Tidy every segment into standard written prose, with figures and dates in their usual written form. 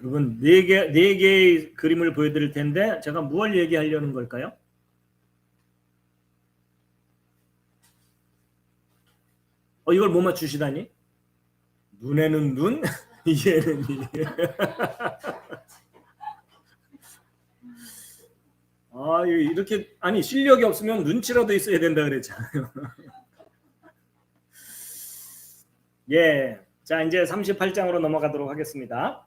여러분, 네 개의 그림을 보여드릴 텐데 제가 무엇을 얘기하려는 걸까요? 이걸 못 맞추시다니? 눈에는 눈, 이에는 이. 이렇게 아니 실력이 없으면 눈치라도 있어야 된다 그랬잖아요. 예, 자 이제 38장으로 넘어가도록 하겠습니다.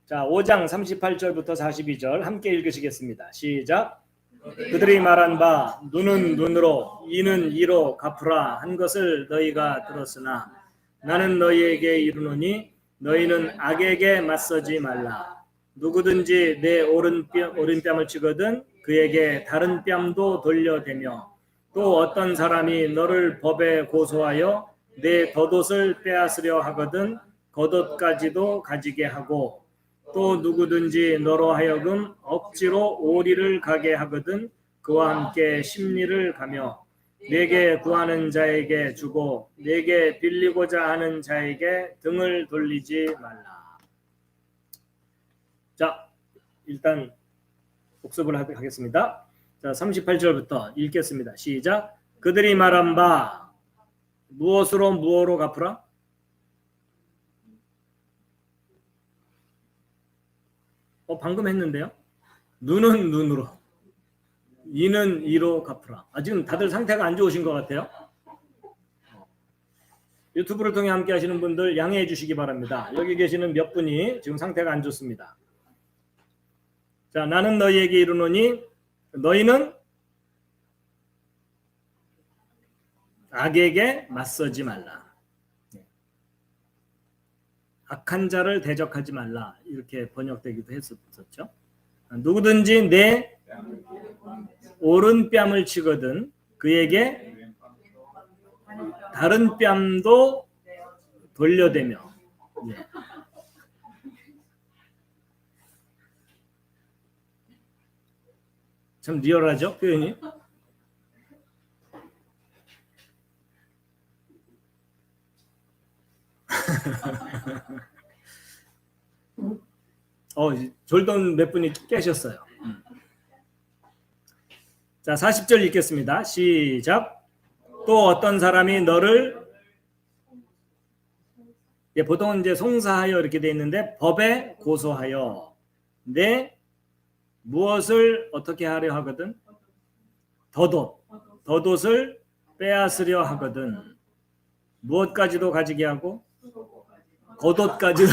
자 5장 38절부터 42절 함께 읽으시겠습니다. 시작. 그들이 말한 바 눈은 눈으로 이는 이로 갚으라 한 것을 너희가 들었으나 나는 너희에게 이르노니 너희는 악에게 맞서지 말라. 누구든지 내 오른뺨을 치거든 그에게 다른 뺨도 돌려대며 또 어떤 사람이 너를 법에 고소하여 내 겉옷을 빼앗으려 하거든 겉옷까지도 가지게 하고 또 누구든지 너로 하여금 억지로 오리를 가게 하거든 그와 함께 심리를 가며 내게 구하는 자에게 주고 내게 빌리고자 하는 자에게 등을 돌리지 말라. 자, 일단 복습을 하겠습니다. 자, 38절부터 읽겠습니다. 시작. 그들이 말한 바 무엇으로 무엇으로 갚으라? 방금 했는데요. 눈은 눈으로, 이는 이로 갚으라. 지금 다들 상태가 안 좋으신 것 같아요. 유튜브를 통해 함께 하시는 분들 양해해 주시기 바랍니다. 여기 계시는 몇 분이 지금 상태가 안 좋습니다. 자, 나는 너희에게 이르노니 너희는 악에게 맞서지 말라. 악한 자를 대적하지 말라. 이렇게 번역되기도 했었죠. 누구든지 내 오른뺨을 치거든 그에게 다른 뺨도 돌려대며. 참 리얼하죠, 표현이? 졸던 몇 분이 깨셨어요. 자, 40절 읽겠습니다. 시작. 또 어떤 사람이 너를 보통은 이제 송사하여 이렇게 돼 있는데 법에 고소하여 내 무엇을 어떻게 하려 하거든? 덧옷을 빼앗으려 하거든. 무엇까지도 가지게 하고 겉옷까지도.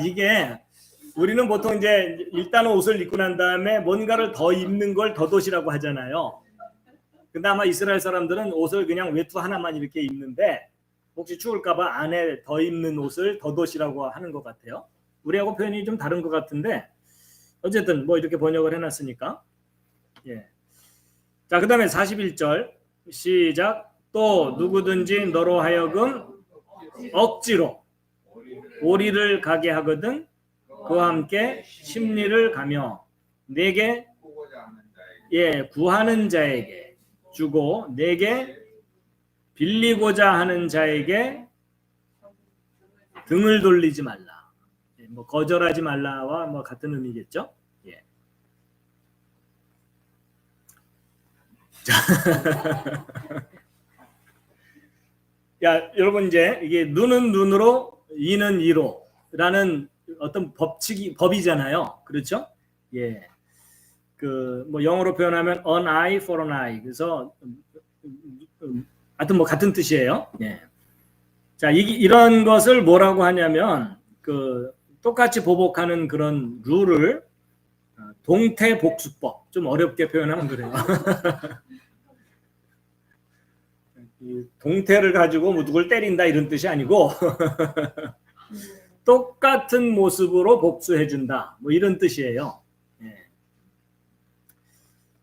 이게 우리는 보통 이제 일단 옷을 입고 난 다음에 뭔가를 더 입는 걸 덧옷이라고 하잖아요. 근데 아마 이스라엘 사람들은 옷을 그냥 외투 하나만 이렇게 입는데 혹시 추울까봐 안에 더 입는 옷을 덧옷이라고 하는 것 같아요. 우리하고 표현이 좀 다른 것 같은데 어쨌든 뭐 이렇게 번역을 해놨으니까. 예. 자, 그 다음에 41절 시작. 또 누구든지 너로 하여금 억지로 오리를 가게 하거든 그와 함께 심리를 가며 내게 구하는 자에게 주고 내게 빌리고자 하는 자에게 등을 돌리지 말라. 뭐 거절하지 말라와 뭐 같은 의미겠죠. 예. 야, 여러분 이제 이게 눈은 눈으로 이는 이로라는 어떤 법이잖아요. 그렇죠? 예. 뭐 영어로 표현하면 an eye for an eye. 그래서 하여튼 뭐 같은 뜻이에요. 예. 자, 이런 것을 뭐라고 하냐면 똑같이 보복하는 그런 룰을 동태복수법. 좀 어렵게 표현하면 그래요. 동태를 가지고 뭐 누굴 때린다 이런 뜻이 아니고 똑같은 모습으로 복수해준다 뭐 이런 뜻이에요. 예.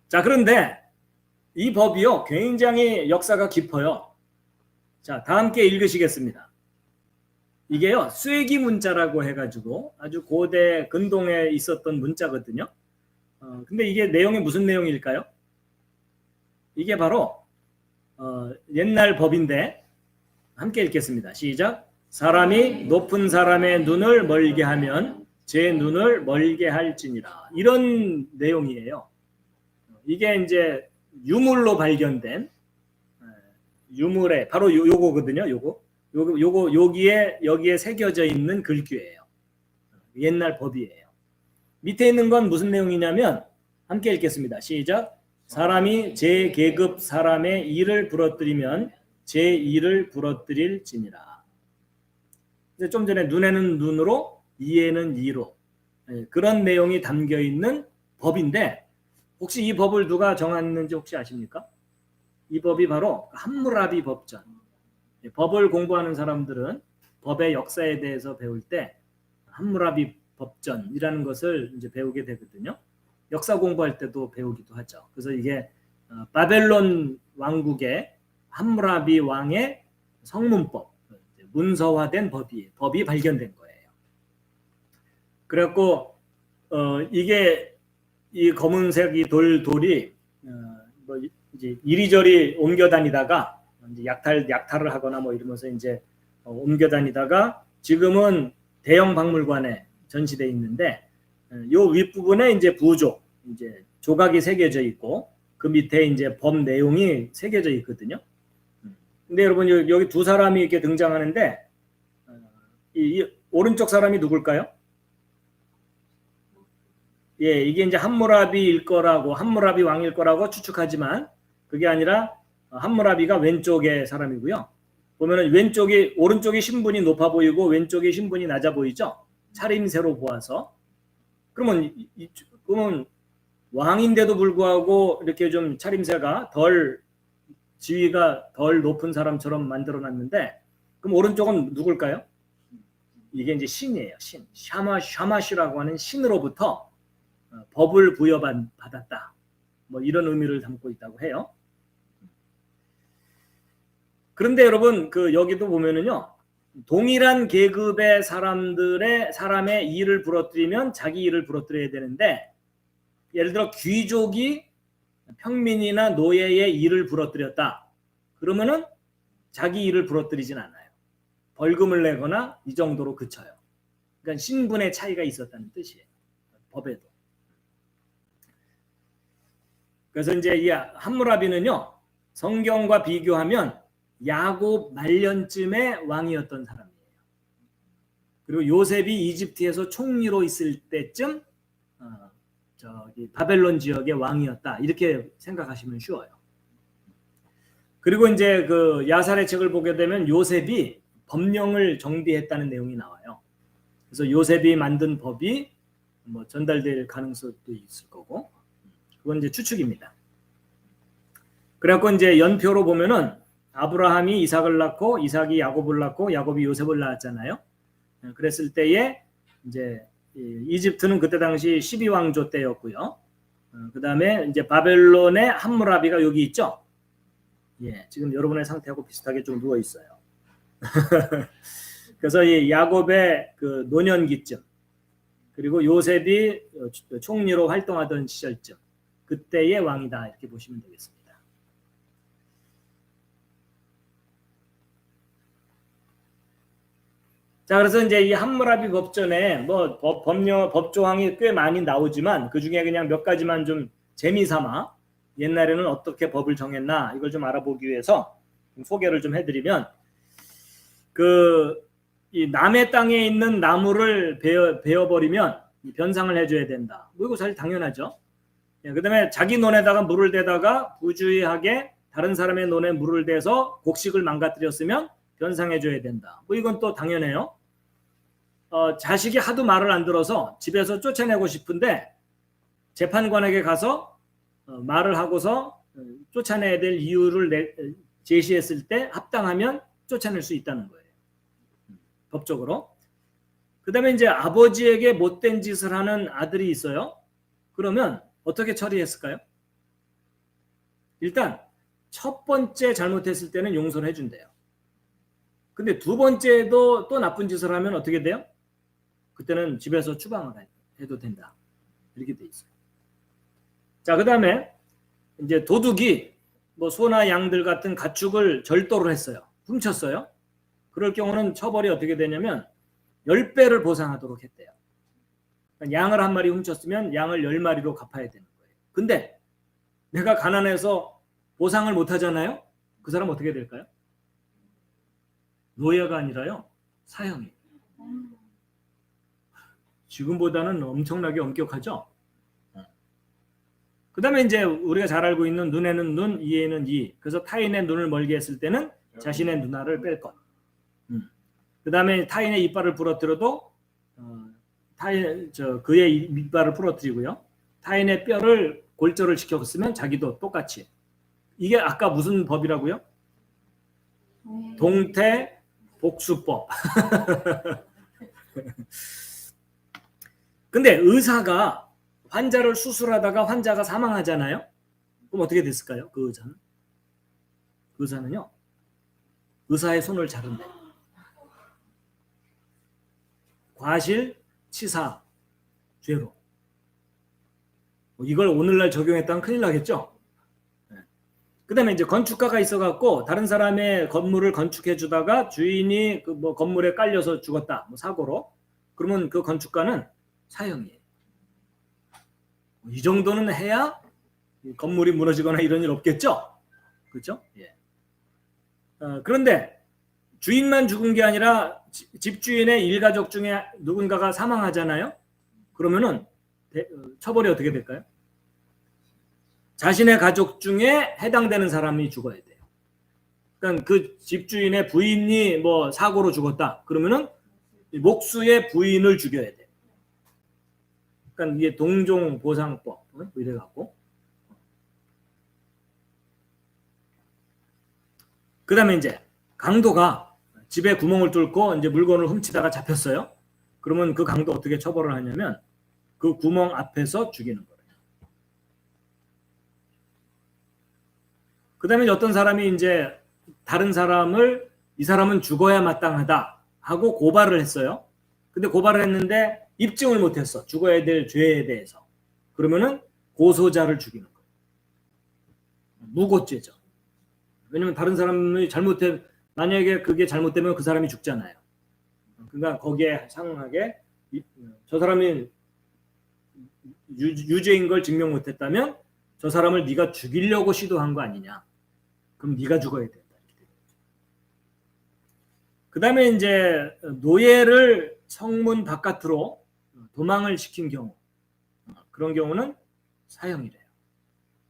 자, 그런데 이 법이요 굉장히 역사가 깊어요. 자, 다 함께 읽으시겠습니다. 이게요 쇠기 문자라고 해가지고 아주 고대 근동에 있었던 문자거든요. 근데 이게 내용이 무슨 내용일까요? 이게 바로 옛날 법인데 함께 읽겠습니다. 시작. 사람이 높은 사람의 눈을 멀게 하면 제 눈을 멀게 할지니라. 이런 내용이에요. 이게 이제 유물로 발견된 유물에 바로 요거거든요. 요거 여기에 새겨져 있는 글귀예요. 옛날 법이에요. 밑에 있는 건 무슨 내용이냐면 함께 읽겠습니다. 시작. 사람이 제 계급 사람의 일을 부러뜨리면 제 일을 부러뜨릴지니라. 좀 전에 눈에는 눈으로 이에는 이로 그런 내용이 담겨 있는 법인데 혹시 이 법을 누가 정했는지 혹시 아십니까? 이 법이 바로 함무라비 법전. 법을 공부하는 사람들은 법의 역사에 대해서 배울 때 함무라비 법전이라는 것을 이제 배우게 되거든요. 역사 공부할 때도 배우기도 하죠. 그래서 이게 바벨론 왕국의 함무라비 왕의 성문법, 문서화된 법이 발견된 거예요. 그래갖고 이게 이 검은색 돌이 뭐 이제 이리저리 옮겨 다니다가 이제 약탈을 하거나 뭐 이러면서 이제 옮겨 다니다가 지금은 대형 박물관에 전시돼 있는데 요 윗부분에 이제 부족 이제 조각이 새겨져 있고 그 밑에 이제 법 내용이 새겨져 있거든요. 근데 여러분 여기 두 사람이 이렇게 등장하는데 이 오른쪽 사람이 누굴까요? 예, 이게 이제 함무라비일 거라고 함무라비 왕일 거라고 추측하지만 그게 아니라 함무라비가 왼쪽의 사람이고요. 보면은 오른쪽이 신분이 높아 보이고 왼쪽이 신분이 낮아 보이죠? 차림새로 보아서. 그러면 왕인데도 불구하고 이렇게 좀 차림새가 지위가 덜 높은 사람처럼 만들어 놨는데 그럼 오른쪽은 누굴까요? 이게 이제 신이에요. 신. 샤마시라고 하는 신으로부터 법을 부여받았다. 뭐 이런 의미를 담고 있다고 해요. 그런데 여러분 여기도 보면은요. 동일한 계급의 사람의 일을 부러뜨리면 자기 일을 부러뜨려야 되는데 예를 들어 귀족이 평민이나 노예의 일을 부러뜨렸다. 그러면은 자기 일을 부러뜨리진 않아요. 벌금을 내거나 이 정도로 그쳐요. 그러니까 신분의 차이가 있었다는 뜻이에요. 법에도. 그래서 이제 이 함무라비는요. 성경과 비교하면 야곱 말년쯤에 왕이었던 사람이에요. 그리고 요셉이 이집트에서 총리로 있을 때쯤 바벨론 지역의 왕이었다. 이렇게 생각하시면 쉬워요. 그리고 이제 야살의 책을 보게 되면 요셉이 법령을 정비했다는 내용이 나와요. 그래서 요셉이 만든 법이 뭐 전달될 가능성도 있을 거고, 그건 이제 추측입니다. 그래갖고 이제 연표로 보면은 아브라함이 이삭을 낳고 이삭이 야곱을 낳고 야곱이 요셉을 낳았잖아요. 그랬을 때에 이제 이집트는 그때 당시 12왕조 때였고요. 그 다음에 이제 바벨론의 함무라비가 여기 있죠. 예, 지금 여러분의 상태하고 비슷하게 좀 누워 있어요. 그래서 이 야곱의 노년기쯤 그리고 요셉이 총리로 활동하던 시절쯤 그때의 왕이다 이렇게 보시면 되겠습니다. 자, 그래서 이제 이 함무라비 법전에 뭐 법조항이 꽤 많이 나오지만 그 중에 그냥 몇 가지만 좀 재미삼아 옛날에는 어떻게 법을 정했나 이걸 좀 알아보기 위해서 소개를 좀 해드리면 이 남의 땅에 있는 나무를 베어버리면 변상을 해줘야 된다. 뭐 이거 사실 당연하죠. 그 다음에 자기 논에다가 물을 대다가 부주의하게 다른 사람의 논에 물을 대서 곡식을 망가뜨렸으면 변상해줘야 된다. 뭐 이건 또 당연해요. 자식이 하도 말을 안 들어서 집에서 쫓아내고 싶은데 재판관에게 가서 말을 하고서 쫓아내야 될 이유를 제시했을 때 합당하면 쫓아낼 수 있다는 거예요. 법적으로. 그 다음에 이제 아버지에게 못된 짓을 하는 아들이 있어요. 그러면 어떻게 처리했을까요? 일단 첫 번째 잘못했을 때는 용서를 해준대요. 근데 두 번째도 또 나쁜 짓을 하면 어떻게 돼요? 그때는 집에서 추방을 해도 된다. 이렇게 돼 있어요. 자, 그 다음에 이제 도둑이 뭐 소나 양들 같은 가축을 절도를 했어요. 훔쳤어요. 그럴 경우는 처벌이 어떻게 되냐면 10배를 보상하도록 했대요. 그러니까 양을 한 마리 훔쳤으면 양을 10마리로 갚아야 되는 거예요. 근데 내가 가난해서 보상을 못 하잖아요. 그 사람 어떻게 될까요? 노예가 아니라요, 사형이에요. 지금보다는 엄청나게 엄격하죠. 그 다음에 이제 우리가 잘 알고 있는 눈에는 눈, 이에는 이. 그래서 타인의 눈을 멀게 했을 때는 자신의 눈알을 뺄 것. 그 다음에 타인의 이빨을 부러뜨려도 그의 이빨을 부러뜨리고요. 타인의 뼈를 골절을 시켰으면 자기도 똑같이. 이게 아까 무슨 법이라고요? 동태복수법. 근데 의사가 환자를 수술하다가 환자가 사망하잖아요. 그럼 어떻게 됐을까요? 그 의사는? 그 의사는요, 의사의 손을 자른대. 과실치사 죄로. 이걸 오늘날 적용했다면 큰일 나겠죠. 그 다음에 이제 건축가가 있어갖고 다른 사람의 건물을 건축해 주다가 주인이 그 뭐 건물에 깔려서 죽었다, 뭐 사고로. 그러면 그 건축가는 사형이에요. 이 정도는 해야 건물이 무너지거나 이런 일 없겠죠. 그렇죠? 예. 그런데 주인만 죽은 게 아니라 집주인의 일가족 중에 누군가가 사망하잖아요. 그러면은 처벌이 어떻게 될까요? 자신의 가족 중에 해당되는 사람이 죽어야 돼요. 그러니까 그 집주인의 부인이 뭐 사고로 죽었다. 그러면은 목수의 부인을 죽여야 돼요. 그러니까 이게 동종보상법 이래 갖고. 그다음에 이제 강도가 집에 구멍을 뚫고 이제 물건을 훔치다가 잡혔어요. 그러면 그 강도 어떻게 처벌을 하냐면 그 구멍 앞에서 죽이는 거예요. 그다음에 어떤 사람이 이제 다른 사람을 이 사람은 죽어야 마땅하다 하고 고발을 했어요. 근데 고발을 했는데 입증을 못했어. 죽어야 될 죄에 대해서. 그러면은 고소자를 죽이는 거예요. 무고죄죠. 왜냐면 다른 사람이 만약에 그게 잘못되면 그 사람이 죽잖아요. 그러니까 거기에 상응하게 저 사람이 유죄인 걸 증명 못했다면 저 사람을 네가 죽이려고 시도한 거 아니냐. 그럼 네가 죽어야 된다. 그 다음에 이제 노예를 성문 바깥으로 도망을 시킨 경우, 그런 경우는 사형이래요.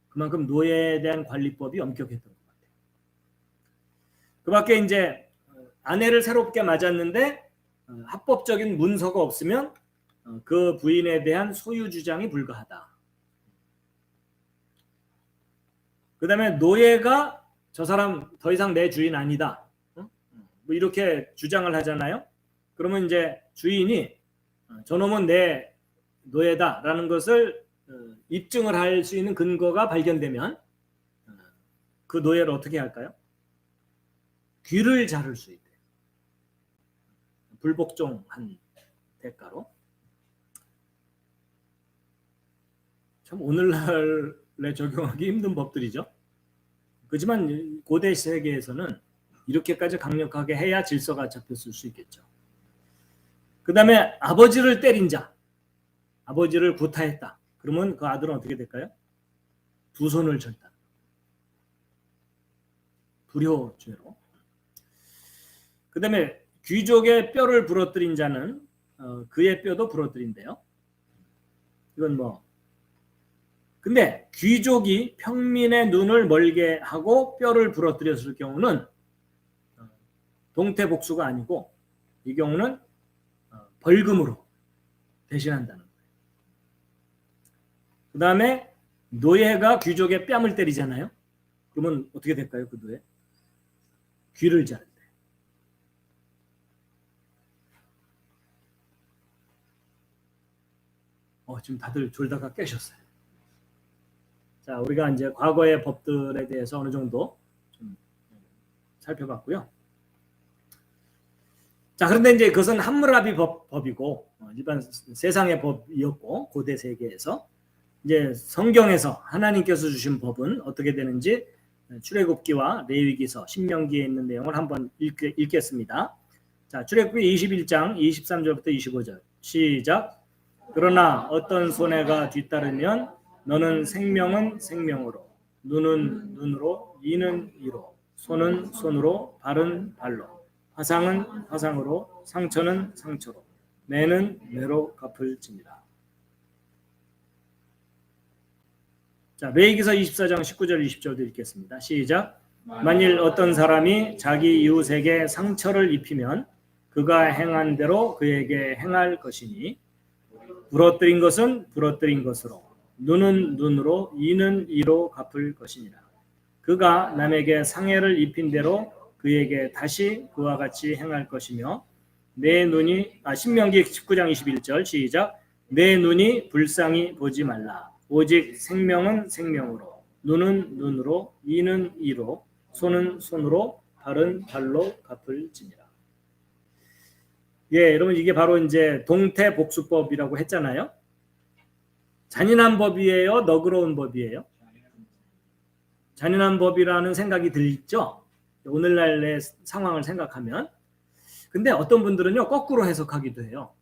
그만큼 노예에 대한 관리법이 엄격했던 것 같아요. 그 밖에 이제 아내를 새롭게 맞았는데 합법적인 문서가 없으면 그 부인에 대한 소유 주장이 불가하다. 그 다음에 노예가 저 사람 더 이상 내 주인 아니다. 뭐 이렇게 주장을 하잖아요. 그러면 이제 주인이 저놈은 내 노예다라는 것을 입증을 할 수 있는 근거가 발견되면 그 노예를 어떻게 할까요? 귀를 자를 수 있대요. 불복종한 대가로. 참 오늘날에 적용하기 힘든 법들이죠. 그렇지만 고대 세계에서는 이렇게까지 강력하게 해야 질서가 잡혔을 수 있겠죠. 그 다음에 아버지를 때린 자, 아버지를 구타했다. 그러면 그 아들은 어떻게 될까요? 두 손을 절다. 불효죄로. 그 다음에 귀족의 뼈를 부러뜨린 자는 그의 뼈도 부러뜨린대요. 이건 뭐. 근데 귀족이 평민의 눈을 멀게 하고 뼈를 부러뜨렸을 경우는 동태복수가 아니고 이 경우는 벌금으로 대신한다는 거예요. 그 다음에 노예가 귀족의 뺨을 때리잖아요. 그러면 어떻게 될까요? 그 노예? 귀를 자른대. 지금 다들 졸다가 깨셨어요. 자, 우리가 이제 과거의 법들에 대해서 어느 정도 좀 살펴봤고요. 자, 그런데 이제 그것은 함무라비 법이고 일반 세상의 법이었고 고대 세계에서 이제 성경에서 하나님께서 주신 법은 어떻게 되는지 출애굽기와 레위기서, 신명기에 있는 내용을 한번 읽겠습니다. 자, 출애굽기 21장 23절부터 25절 시작. 그러나 어떤 손해가 뒤따르면 너는 생명은 생명으로, 눈은 눈으로, 이는 이로, 손은 손으로, 발은 발로, 화상은 화상으로, 상처는 상처로, 매는 매로 갚을지니라. 자, 레위기서 24장 19절 20절도 읽겠습니다. 시작. 만일 어떤 사람이 자기 이웃에게 상처를 입히면 그가 행한 대로 그에게 행할 것이니 부러뜨린 것은 부러뜨린 것으로, 눈은 눈으로, 이는 이로 갚을 것이니라. 그가 남에게 상해를 입힌 대로 그에게 다시 그와 같이 행할 것이며 내 눈이 신명기 19장 21절 시작. 내 눈이 불쌍히 보지 말라. 오직 생명은 생명으로, 눈은 눈으로, 이는 이로, 손은 손으로, 발은 발로 갚을지니라. 예, 여러분 이게 바로 이제 동태복수법이라고 했잖아요. 잔인한 법이에요, 너그러운 법이에요? 잔인한 법이라는 생각이 들죠. 오늘날의 상황을 생각하면. 근데 어떤 분들은요 거꾸로 해석하기도 해요.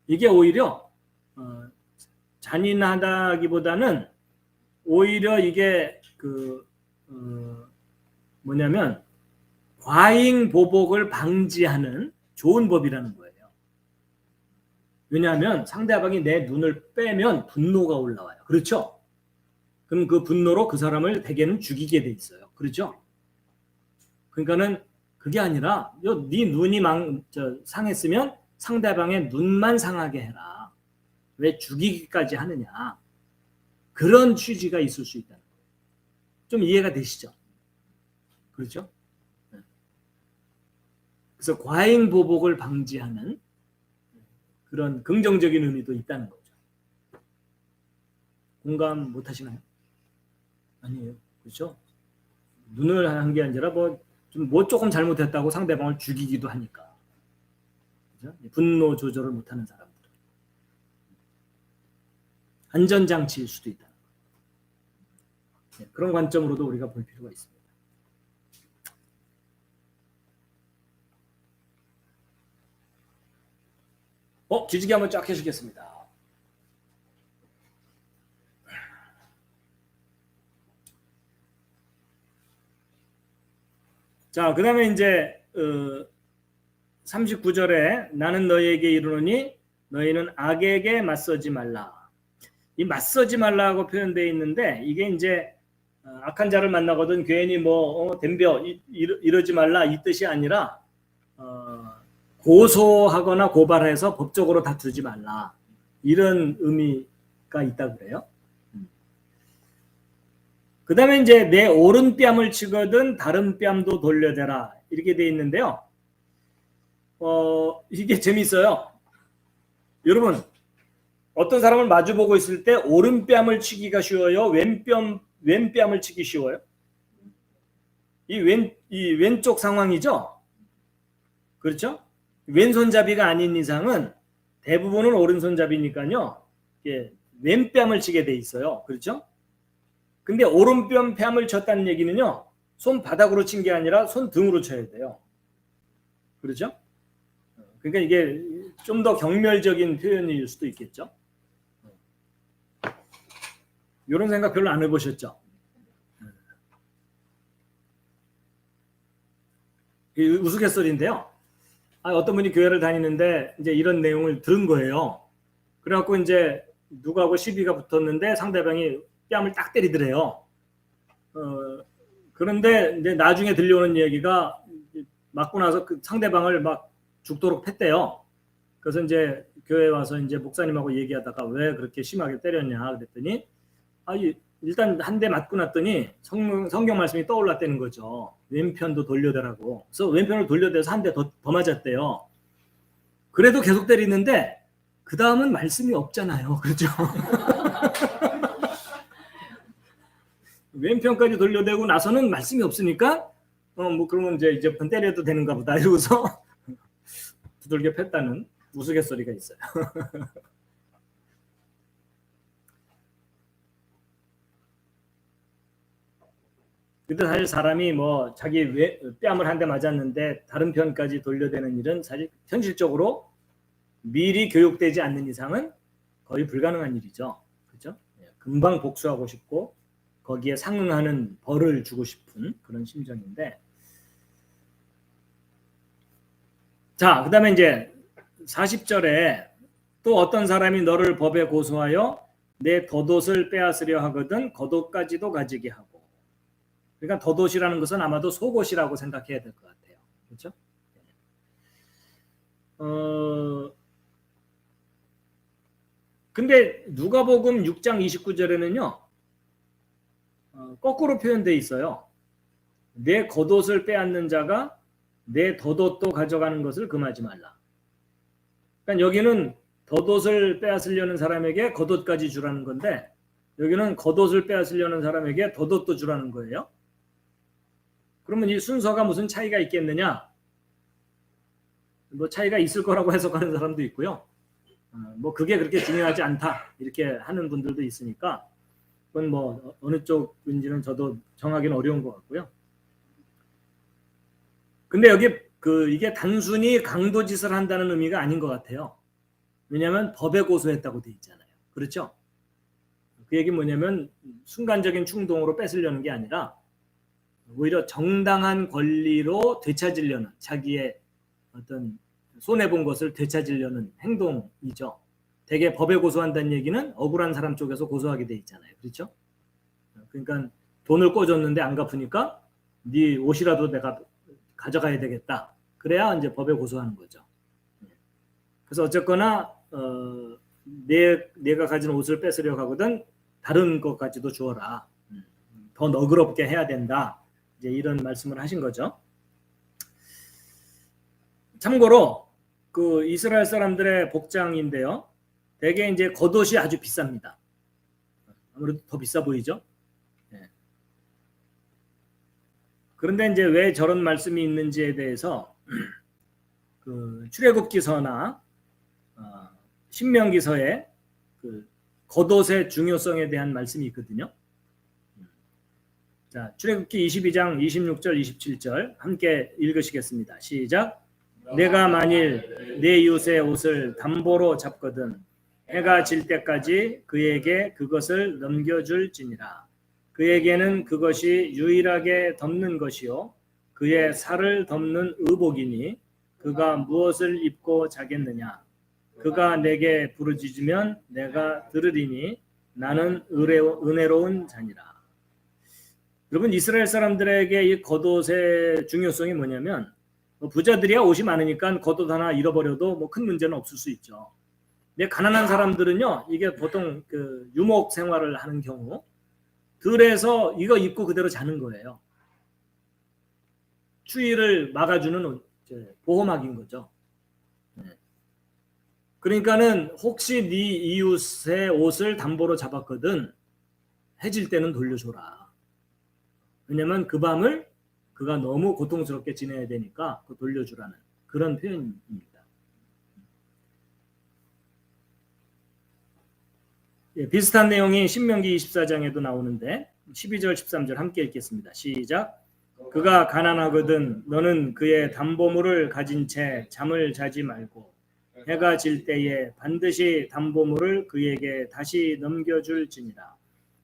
이게 오히려 잔인하다기보다는 오히려 이게 뭐냐면 과잉 보복을 방지하는 좋은 법이라는 거예요. 왜냐하면 상대방이 내 눈을 빼면 분노가 올라와요. 그렇죠? 그럼 그 분노로 그 사람을 대개는 죽이게 돼 있어요. 그렇죠? 그러니까는 그게 아니라 네 눈이 상했으면 상대방의 눈만 상하게 해라. 왜 죽이기까지 하느냐. 그런 취지가 있을 수 있다는 거예요. 좀 이해가 되시죠? 그렇죠? 그래서 과잉 보복을 방지하는 그런 긍정적인 의미도 있다는 거죠. 공감 못 하시나요? 아니에요. 그렇죠? 눈을 한 게 아니라 뭐 조금 잘못했다고 상대방을 죽이기도 하니까. 그렇죠? 분노 조절을 못하는 사람들. 안전장치일 수도 있다. 그런 관점으로도 우리가 볼 필요가 있습니다. 기지개 한번 쫙 해주겠습니다. 자, 그 다음에 이제 39절에 나는 너희에게 이르노니 너희는 악에게 맞서지 말라. 이 맞서지 말라고 표현되어 있는데 이게 이제 악한 자를 만나거든 괜히 덤벼 이러지 말라 이 뜻이 아니라 고소하거나 고발해서 법적으로 다투지 말라 이런 의미가 있다고 그래요. 그 다음에 이제 내 오른뺨을 치거든 다른 뺨도 돌려대라 이렇게 돼 있는데요. 이게 재밌어요. 여러분 어떤 사람을 마주보고 있을 때 오른뺨을 치기가 쉬워요? 왼뺨을 치기 쉬워요? 이 왼쪽 상황이죠? 그렇죠? 왼손잡이가 아닌 이상은 대부분은 오른손잡이니까요. 왼뺨을 치게 돼 있어요. 그렇죠? 근데 오른뺨을 쳤다는 얘기는요. 손바닥으로 친 게 아니라 손등으로 쳐야 돼요. 그렇죠? 그러니까 이게 좀 더 경멸적인 표현일 수도 있겠죠. 이런 생각 별로 안 해보셨죠? 우스갯소리인데요. 어떤 분이 교회를 다니는데 이제 이런 내용을 들은 거예요. 그래갖고 이제 누구하고 시비가 붙었는데 상대방이 뺨을 딱 때리더래요. 그런데 이제 나중에 들려오는 얘기가 맞고 나서 그 상대방을 막 죽도록 팼대요. 그래서 이제 교회 와서 이제 목사님하고 얘기하다가 왜 그렇게 심하게 때렸냐 그랬더니 일단 한 대 맞고 났더니 성경 말씀이 떠올랐다는 거죠. 왼편도 돌려대라고. 그래서 왼편을 돌려대서 한 대 더 맞았대요. 그래도 계속 때리는데 그 다음은 말씀이 없잖아요. 그렇죠? 왼편까지 돌려대고 나서는 말씀이 없으니까 그러면 이제부터 때려도 되는가 보다 이러고서 두들겨 팼다는 우스갯소리가 있어요. 근데 사실 사람이 뭐 자기 뺨을 한 대 맞았는데 다른 편까지 돌려대는 일은 사실 현실적으로 미리 교육되지 않는 이상은 거의 불가능한 일이죠. 그렇죠? 금방 복수하고 싶고 거기에 상응하는 벌을 주고 싶은 그런 심정인데, 자, 그다음에 이제 40절에 또 어떤 사람이 너를 법에 고소하여 내 덧옷을 빼앗으려 하거든 겉옷까지도 가지게 하고. 그러니까 덧옷이라는 것은 아마도 속옷이라고 생각해야 될 것 같아요. 그렇죠? 근데 누가복음 6장 29절에는요. 거꾸로 표현되어 있어요. 내 겉옷을 빼앗는 자가 내 덧옷도 가져가는 것을 금하지 말라. 그러니까 여기는 덧옷을 빼앗으려는 사람에게 겉옷까지 주라는 건데, 여기는 겉옷을 빼앗으려는 사람에게 덧옷도 주라는 거예요. 그러면 이 순서가 무슨 차이가 있겠느냐? 뭐 차이가 있을 거라고 해석하는 사람도 있고요. 뭐 그게 그렇게 중요하지 않다 이렇게 하는 분들도 있으니까 그건 뭐 어느 쪽인지는 저도 정하기는 어려운 것 같고요. 근데 여기 이게 단순히 강도짓을 한다는 의미가 아닌 것 같아요. 왜냐하면 법에 고소했다고 돼 있잖아요. 그렇죠? 그 얘기 뭐냐면 순간적인 충동으로 뺏으려는 게 아니라 오히려 정당한 권리로 되찾으려는, 자기의 어떤 손해본 것을 되찾으려는 행동이죠. 대개 법에 고소한다는 얘기는 억울한 사람 쪽에서 고소하게 돼 있잖아요. 그렇죠? 그러니까 돈을 꿔줬는데 안 갚으니까 네 옷이라도 내가 가져가야 되겠다. 그래야 이제 법에 고소하는 거죠. 그래서 어쨌거나 내가 가진 옷을 뺏으려고 하거든 다른 것까지도 주어라. 더 너그럽게 해야 된다. 이제 이런 말씀을 하신 거죠. 참고로 그 이스라엘 사람들의 복장인데요. 대개 이제 겉옷이 아주 비쌉니다. 아무래도 더 비싸 보이죠. 네. 그런데 이제 왜 저런 말씀이 있는지에 대해서 그 출애굽기서나 신명기서에 그 겉옷의 중요성에 대한 말씀이 있거든요. 자, 출애굽기 22장 26절 27절 함께 읽으시겠습니다. 시작. 내가 만일 내 이웃의 옷을 담보로 잡거든 해가 질 때까지 그에게 그것을 넘겨줄지니라. 그에게는 그것이 유일하게 덮는 것이요 그의 살을 덮는 의복이니 그가 무엇을 입고 자겠느냐. 그가 내게 부르짖으면 내가 들으리니 나는 은혜로운 자니라. 여러분, 이스라엘 사람들에게 이 겉옷의 중요성이 뭐냐면 부자들이야 옷이 많으니까 겉옷 하나 잃어버려도 뭐 큰 문제는 없을 수 있죠. 근데 가난한 사람들은요, 이게 보통 그 유목 생활을 하는 경우 들에서 이거 입고 그대로 자는 거예요. 추위를 막아주는 보호막인 거죠. 그러니까는 혹시 네 이웃의 옷을 담보로 잡았거든 해질 때는 돌려줘라. 왜냐면 그 밤을 그가 너무 고통스럽게 지내야 되니까 그 돌려주라는 그런 표현입니다. 예, 비슷한 내용이 신명기 24장에도 나오는데 12절 13절 함께 읽겠습니다. 시작. 그가 가난하거든 너는 그의 담보물을 가진 채 잠을 자지 말고 해가 질 때에 반드시 담보물을 그에게 다시 넘겨줄지니라.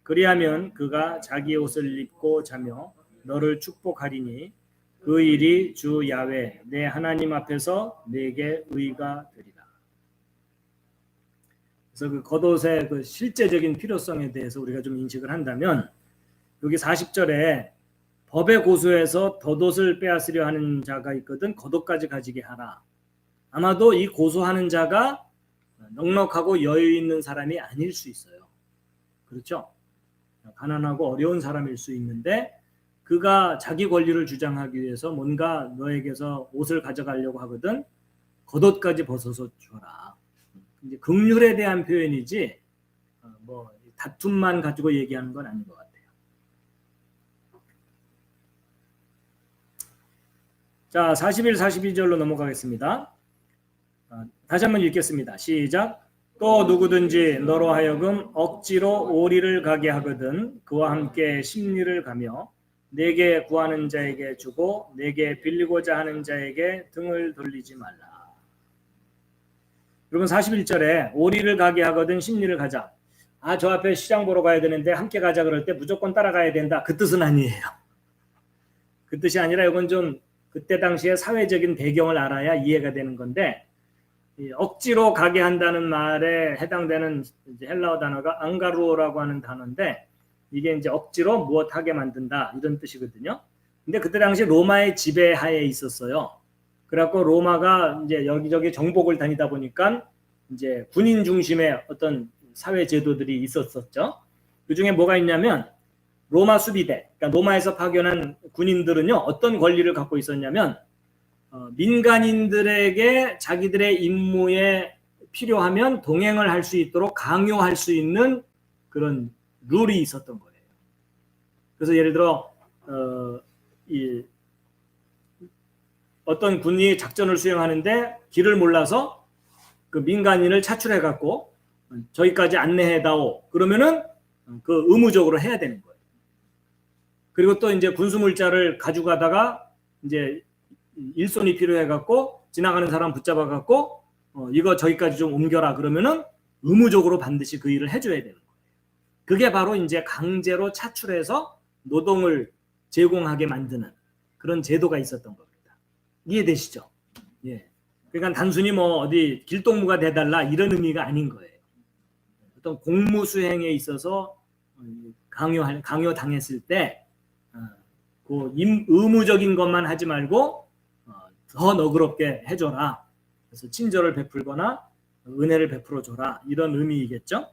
그리하면 그가 자기 옷을 입고 자며 너를 축복하리니 그 일이 주 야훼 내 하나님 앞에서 내게 의가 되리라. 그래서 그 겉옷의 그 실제적인 필요성에 대해서 우리가 좀 인식을 한다면 여기 40절에 법에 고소해서 덧옷을 빼앗으려 하는 자가 있거든 겉옷까지 가지게 하라. 아마도 이 고소하는 자가 넉넉하고 여유 있는 사람이 아닐 수 있어요. 그렇죠? 가난하고 어려운 사람일 수 있는데 그가 자기 권리를 주장하기 위해서 뭔가 너에게서 옷을 가져가려고 하거든 겉옷까지 벗어서 줘라. 이제 긍휼에 대한 표현이지 뭐 다툼만 가지고 얘기하는 건 아닌 것 같아요. 자, 41, 42절로 넘어가겠습니다. 다시 한번 읽겠습니다. 시작. 또 누구든지 너로 하여금 억지로 오리를 가게 하거든 그와 함께 심리를 가며 내게 구하는 자에게 주고 내게 빌리고자 하는 자에게 등을 돌리지 말라. 여러분 41절에 오리를 가게 하거든 심리를 가자. 저 앞에 시장 보러 가야 되는데 함께 가자 그럴 때 무조건 따라가야 된다. 그 뜻은 아니에요. 그 뜻이 아니라 이건 좀 그때 당시에 사회적인 배경을 알아야 이해가 되는 건데 억지로 가게 한다는 말에 해당되는 헬라어 단어가 앙가루오라고 하는 단어인데 이게 이제 억지로 무엇하게 만든다 이런 뜻이거든요. 근데 그때 당시 로마의 지배하에 있었어요. 그래갖고 로마가 이제 여기저기 정복을 다니다 보니까 이제 군인 중심의 어떤 사회 제도들이 있었었죠. 그 중에 뭐가 있냐면 로마 수비대, 그러니까 로마에서 파견한 군인들은요 어떤 권리를 갖고 있었냐면 민간인들에게 자기들의 임무에 필요하면 동행을 할 수 있도록 강요할 수 있는 그런 룰이 있었던 거예요. 그래서 예를 들어 어떤 군이 작전을 수행하는데 길을 몰라서 그 민간인을 차출해 갖고 저기까지 안내해다오. 그러면은 그 의무적으로 해야 되는 거예요. 그리고 또 이제 군수물자를 가져가다가 이제 일손이 필요해 갖고 지나가는 사람 붙잡아 갖고 이거 저기까지 좀 옮겨라 그러면은 의무적으로 반드시 그 일을 해줘야 되는 거예요. 그게 바로 이제 강제로 차출해서 노동을 제공하게 만드는 그런 제도가 있었던 겁니다. 이해되시죠? 예. 그러니까 단순히 뭐 어디 길동무가 돼달라 이런 의미가 아닌 거예요. 어떤 공무 수행에 있어서 강요 당했을 때 그 의무적인 것만 하지 말고 더 너그럽게 해줘라. 그래서 친절을 베풀거나 은혜를 베풀어 줘라 이런 의미이겠죠.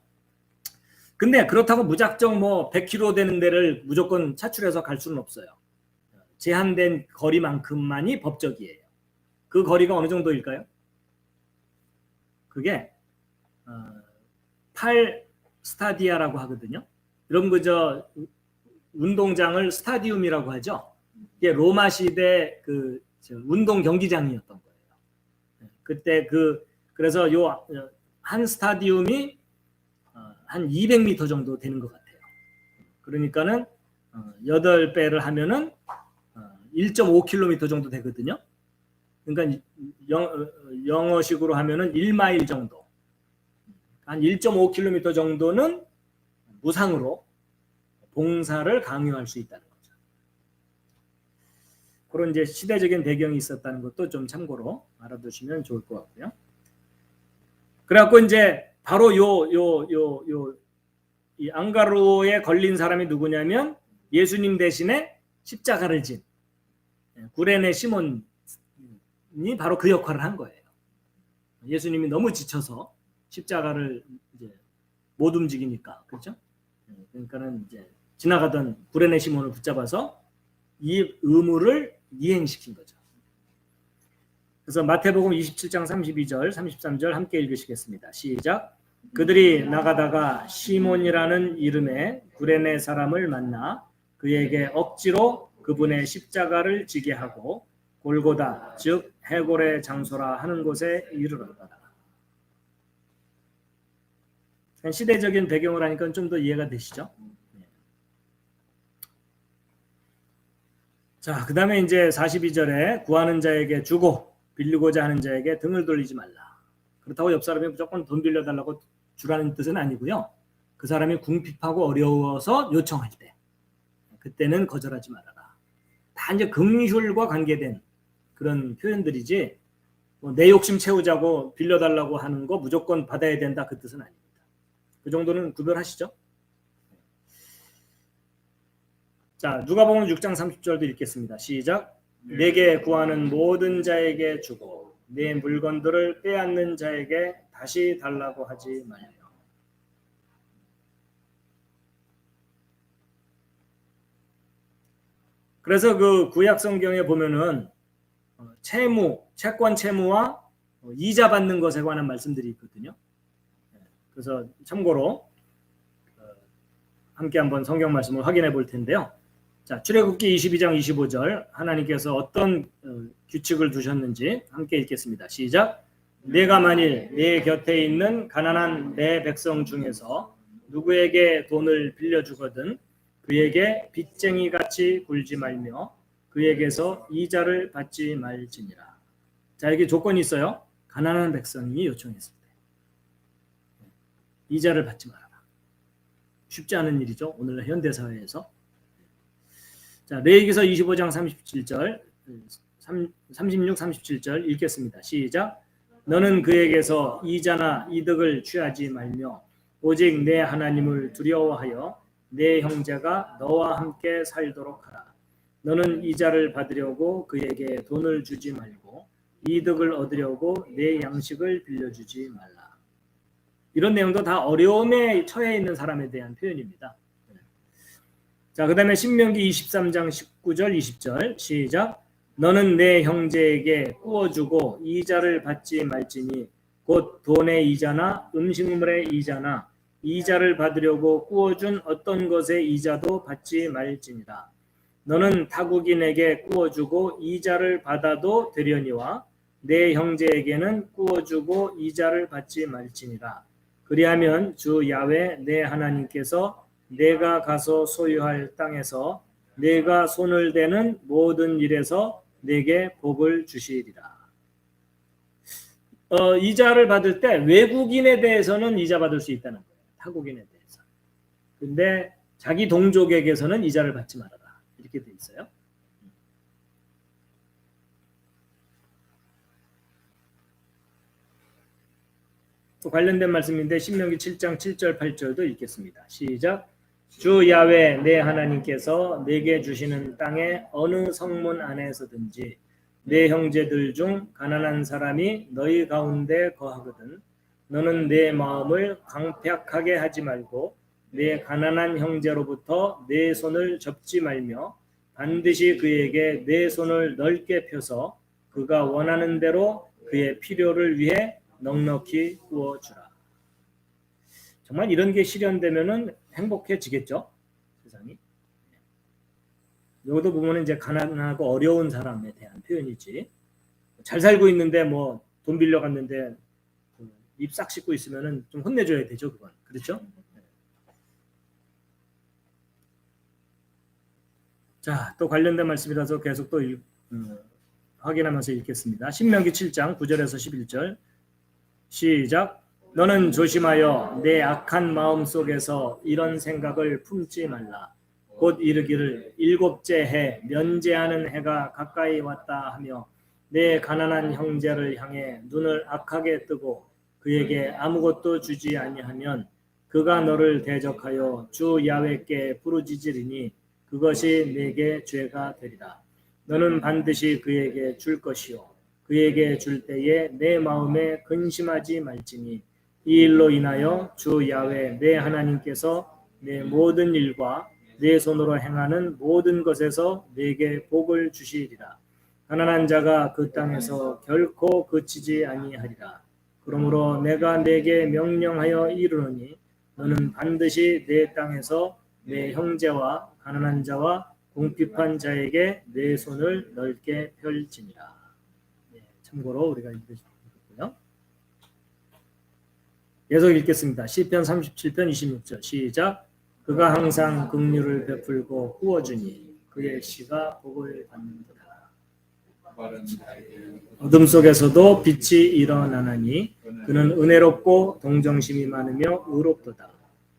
근데 그렇다고 무작정 뭐 100km 되는 데를 무조건 차출해서 갈 수는 없어요. 제한된 거리만큼만이 법적이에요. 그 거리가 어느 정도일까요? 그게 8스타디아라고 하거든요. 여러분 그저 운동장을 스타디움이라고 하죠. 이게 로마 시대 그 운동 경기장이었던 거예요. 그때 그래서 요 한 스타디움이 한 200m 정도 되는 것 같아요. 그러니까는 8배를 하면은 1.5km 정도 되거든요. 그러니까 영어식으로 하면은 1마일 정도. 한 1.5km 정도는 무상으로 봉사를 강요할 수 있다는 거죠. 그런 이제 시대적인 배경이 있었다는 것도 좀 참고로 알아두시면 좋을 것 같고요. 그래갖고 이제 바로 이 앙가로에 걸린 사람이 누구냐면 예수님 대신에 십자가를 진 구레네 시몬이 바로 그 역할을 한 거예요. 예수님이 너무 지쳐서 십자가를 이제 못 움직이니까 그렇죠? 그러니까는 이제 지나가던 구레네 시몬을 붙잡아서 이 의무를 이행시킨 거죠. 그래서 마태복음 27장 32절, 33절 함께 읽으시겠습니다. 시작. 그들이 나가다가 시몬이라는 이름의 구레네 사람을 만나 그에게 억지로 그분의 십자가를 지게 하고 골고다 즉 해골의 장소라 하는 곳에 이르렀다. 시대적인 배경을 하니까 좀 더 이해가 되시죠? 자, 그 다음에 이제 42절에 구하는 자에게 주고 빌리고자 하는 자에게 등을 돌리지 말라. 그렇다고 옆 사람이 무조건 돈 빌려달라고 주라는 뜻은 아니고요. 그 사람이 궁핍하고 어려워서 요청할 때 그때는 거절하지 말아라. 다 이제 긍휼과 관계된 그런 표현들이지 내 욕심 채우자고 빌려달라고 하는 거 무조건 받아야 된다 그 뜻은 아닙니다. 그 정도는 구별하시죠? 자, 누가복음 6장 30절도 읽겠습니다. 시작. 내게 구하는 모든 자에게 주고 내 물건들을 빼앗는 자에게 다시 달라고 하지 말며. 그래서 그 구약 성경에 보면은 채권 채무와 이자 받는 것에 관한 말씀들이 있거든요. 그래서 참고로 함께 한번 성경 말씀을 확인해 볼 텐데요. 자, 출애굽기 22장 25절 하나님께서 어떤 규칙을 두셨는지 함께 읽겠습니다. 시작. 내가 만일 내 곁에 있는 가난한 내 백성 중에서 누구에게 돈을 빌려주거든 그에게 빚쟁이 같이 굴지 말며 그에게서 이자를 받지 말지니라. 자, 여기 조건이 있어요. 가난한 백성이 요청했을 때 이자를 받지 말아라. 쉽지 않은 일이죠. 오늘 현대 사회에서. 자, 레위기서 25장 37절, 36, 37절 읽겠습니다. 시작. 너는 그에게서 이자나 이득을 취하지 말며 오직 내 하나님을 두려워하여 내 형제가 너와 함께 살도록 하라. 너는 이자를 받으려고 그에게 돈을 주지 말고 이득을 얻으려고 내 양식을 빌려주지 말라. 이런 내용도 다 어려움에 처해 있는 사람에 대한 표현입니다. 자, 그 다음에 신명기 23장 19절 20절 시작. 너는 내 형제에게 꾸어주고 이자를 받지 말지니 곧 돈의 이자나 음식물의 이자나 이자를 받으려고 꾸어준 어떤 것의 이자도 받지 말지니라. 너는 타국인에게 꾸어주고 이자를 받아도 되려니와 내 형제에게는 꾸어주고 이자를 받지 말지니라. 그리하면 주 야훼 내 하나님께서 내가 가서 소유할 땅에서 내가 손을 대는 모든 일에서 내게 복을 주시리라. 이자를 받을 때 외국인에 대해서는 이자 받을 수 있다는 거예요. 타국인에 대해서. 근데 자기 동족에게서는 이자를 받지 말아라. 이렇게 돼 있어요. 또 관련된 말씀인데 신명기 7장 7절 8절도 읽겠습니다. 시작. 주 야훼 내 하나님께서 내게 주시는 땅의 어느 성문 안에서든지 내 형제들 중 가난한 사람이 너희 가운데 거하거든 너는 내 마음을 강팍하게 하지 말고 내 가난한 형제로부터 내 손을 접지 말며 반드시 그에게 내 손을 넓게 펴서 그가 원하는 대로 그의 필요를 위해 넉넉히 구워주라. 정말 이런 게 실현되면은 행복해지겠죠, 세상이. 여기도 보면 이제 가난하고 어려운 사람에 대한 표현이지. 잘 살고 있는데 뭐 돈 빌려 갔는데 입 싹 씻고 있으면은 좀 혼내줘야 되죠, 그건. 그렇죠? 자, 또 관련된 말씀이라서 계속 또 확인하면서 읽겠습니다. 신명기 7장 9절에서 11절 시작. 너는 조심하여 내 악한 마음 속에서 이런 생각을 품지 말라. 곧 이르기를 일곱째 해 면제하는 해가 가까이 왔다 하며 내 가난한 형제를 향해 눈을 악하게 뜨고 그에게 아무것도 주지 아니하면 그가 너를 대적하여 주 야훼께 부르짖으리니 그것이 내게 죄가 되리라. 너는 반드시 그에게 줄 것이요 그에게 줄 때에 내 마음에 근심하지 말지니 이 일로 인하여 주 야훼 내 하나님께서 내 모든 일과 내 손으로 행하는 모든 것에서 내게 복을 주시리라. 가난한 자가 그 땅에서 결코 그치지 아니하리라. 그러므로 내가 내게 명령하여 이르노니 너는 반드시 내 땅에서 내 형제와 가난한 자와 궁핍한 자에게 내 손을 넓게 펼지니라. 네, 참고로 우리가 읽었고요. 계속 읽겠습니다. 시편 37편 26절 시작. 그가 항상 긍휼을 베풀고 꾸어주니 그의 씨가 복을 받는도다. 어둠 속에서도 빛이 일어나나니 그는 은혜롭고 동정심이 많으며 의롭도다.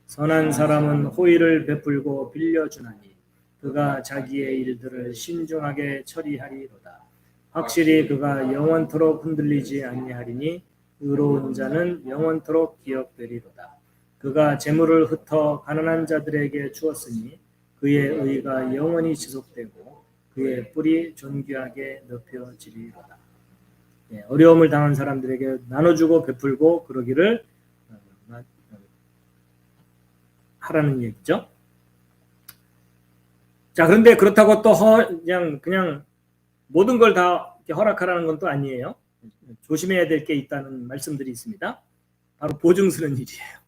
선한 사람은 호의를 베풀고 빌려주나니 그가 자기의 일들을 신중하게 처리하리로다. 확실히 그가 영원토록 흔들리지 아니하리니 의로운 자는 영원토록 기억되리로다. 그가 재물을 흩어 가난한 자들에게 주었으니 그의 의가 영원히 지속되고 그의 뿔이 존귀하게 높여지리로다. 예, 어려움을 당한 사람들에게 나눠주고 베풀고 그러기를 하라는 얘기죠. 자, 그런데 그렇다고 또 그냥 모든 걸 다 허락하라는 건 또 아니에요. 조심해야 될 게 있다는 말씀들이 있습니다. 바로 보증 서는 일이에요.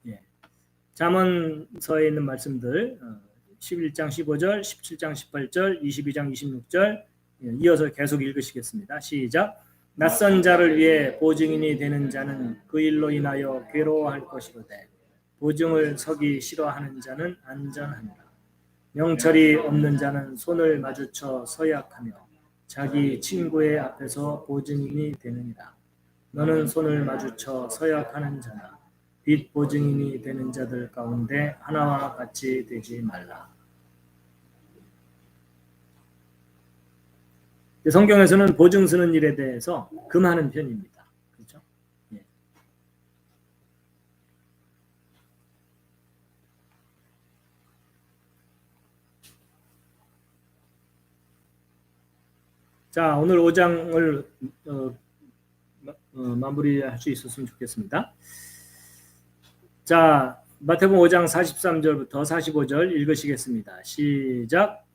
예. 잠언서에 있는 말씀들 11장 15절, 17장 18절, 22장 26절 이어서 계속 읽으시겠습니다. 시작. 낯선 자를 위해 보증인이 되는 자는 그 일로 인하여 괴로워할 것이로되 보증을 서기 싫어하는 자는 안전하니라. 명철이 없는 자는 손을 마주쳐 서약하며 자기 친구의 앞에서 보증인이 되느니라. 너는 손을 마주쳐 서약하는 자나 빚 보증인이 되는 자들 가운데 하나와 같이 되지 말라. 성경에서는 보증 서는 일에 대해서 금하는 편입니다. 그렇죠? 예. 자, 오늘 5장을 마무리할 수 있었으면 좋겠습니다. 자, 마태복음 5장 43절부터 45절 읽으시겠습니다. 시작.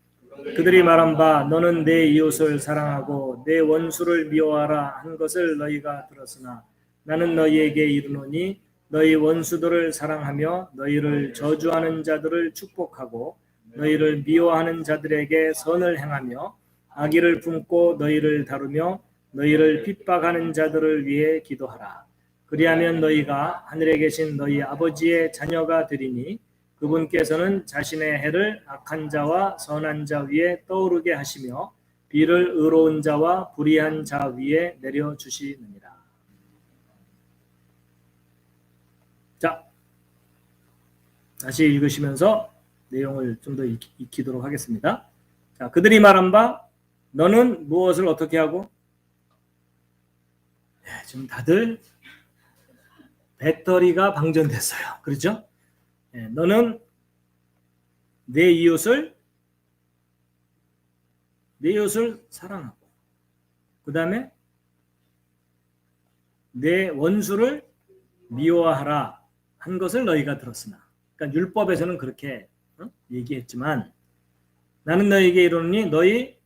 그들이 말한 바 너는 내 이웃을 사랑하고 내 원수를 미워하라 한 것을 너희가 들었으나 나는 너희에게 이르노니 너희 원수들을 사랑하며 너희를 저주하는 자들을 축복하고 너희를 미워하는 자들에게 선을 행하며 악의를 품고 너희를 다루며 너희를 핍박하는 자들을 위해 기도하라. 그리하면 너희가 하늘에 계신 너희 아버지의 자녀가 되리니 그분께서는 자신의 해를 악한 자와 선한 자 위에 떠오르게 하시며 비를 의로운 자와 불의한 자 위에 내려주시느니라. 자, 다시 읽으시면서 내용을 좀 더 익히도록 하겠습니다. 자, 그들이 말한 바 너는 무엇을 어떻게 하고? 지금 다들 배터리가 방전됐어요. 그렇죠? 너는 내 이웃을 사랑하고 그 다음에 내 원수를 미워하라 한 것을 너희가 들었으나, 그러니까 율법에서는 그렇게 얘기했지만 나는 너희에게 이르노니 너희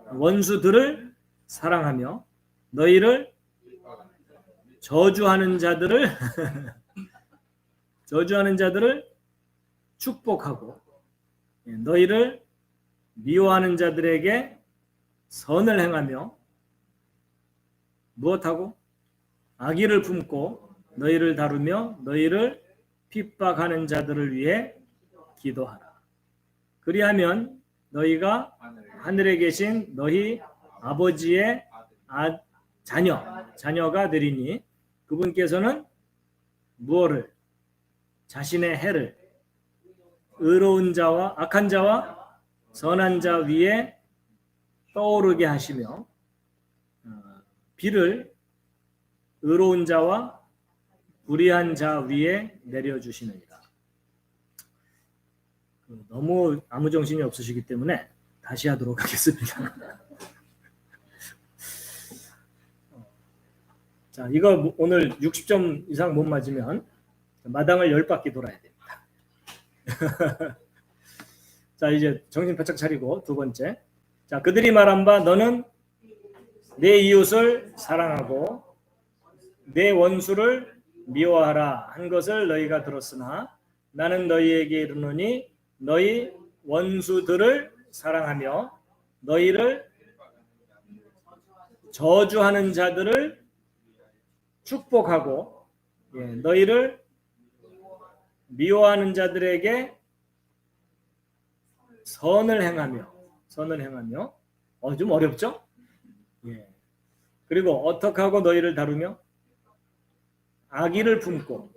원수들을 사랑하며 너희를 저주하는 자들을 축복하고 너희를 미워하는 자들에게 선을 행하며 무엇하고? 악의를 품고 너희를 다루며 너희를 핍박하는 자들을 위해 기도하라. 그리하면 너희가 하늘에 계신 너희 아버지의 자녀가 되리니 그분께서는 무엇을? 자신의 해를 의로운 자와 악한 자와 선한 자 위에 떠오르게 하시며 비를 의로운 자와 불의한 자 위에 내려주시느니라. 너무 아무 정신이 없으시기 때문에 다시 하도록 하겠습니다. 자, 이거 오늘 60점 이상 못 맞으면 마당을 10바퀴 돌아야 됩니다. 자, 이제 정신 바짝 차리고 두 번째. 자, 그들이 말한 바 너는 내 이웃을 사랑하고 내 원수를 미워하라 한 것을 너희가 들었으나 나는 너희에게 이르노니 너희 원수들을 사랑하며 너희를 저주하는 자들을 축복하고 너희를 미워하는 자들에게 선을 행하며 좀 어렵죠? 그리고 어떻게 하고 너희를 다루며 악의를 품고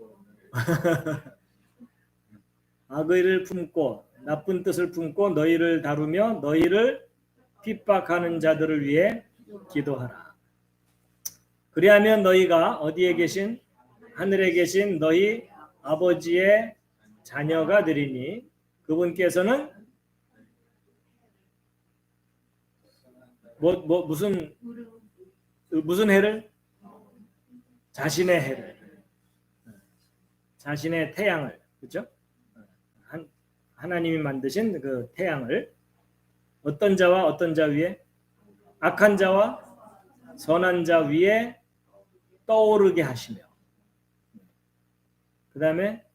나쁜 뜻을 품고 너희를 다루며 너희를 핍박하는 자들을 위해 기도하라. 그리하면 너희가 어디에 계신? 하늘에 계신 너희 아버지의 자녀가 되리니 그분께서는 무슨 해를? 자신의 해를, 자신의 태양을, 그렇죠? 하나님이 만드신 그 태양을 어떤 자와 어떤 자 위에? 악한 자와 선한 자 위에 떠오르게 하시며 그 다음에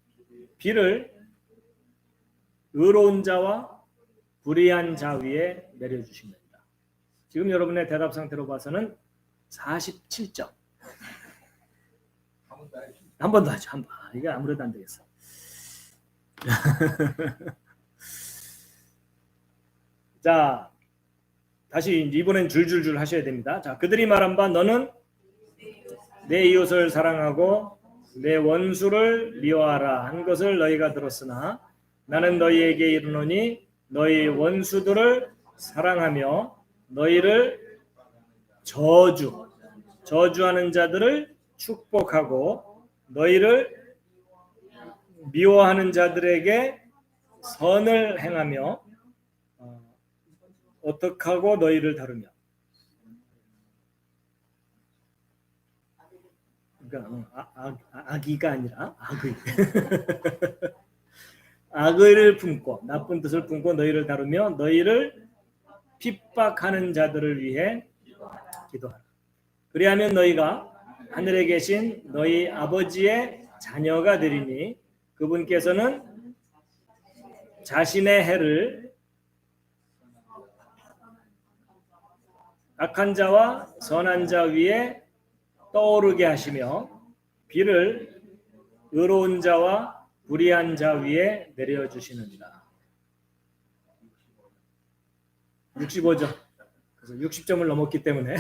비를 의로운 자와 불의한 자 위에 내려주십니다. 지금 여러분의 대답 상태로 봐서는 47점. 한 번 더 하죠. 한 번. 이게 아무래도 안 되겠어. 자, 다시 이번엔 줄줄줄 하셔야 됩니다. 자, 그들이 말한 바 너는 내 이웃을 사랑하고 내 원수를 미워하라 한 것을 너희가 들었으나 나는 너희에게 이르노니 너희 원수들을 사랑하며 너희를 저주하는 자들을 축복하고 너희를 미워하는 자들에게 선을 행하며 어떻게 하고 너희를 다루며. 그러니까 악의가 아니라 악의. 악의를 품고 나쁜 뜻을 품고 너희를 다루며 너희를 핍박하는 자들을 위해 기도하라. 그리하면 너희가 하늘에 계신 너희 아버지의 자녀가 되리니 그분께서는 자신의 해를 악한 자와 선한 자 위에 떠오르게 하시며 비를 의로운 자와 불의한 자 위에 내려주시느니라. 65점. 그래서 60점을 넘었기 때문에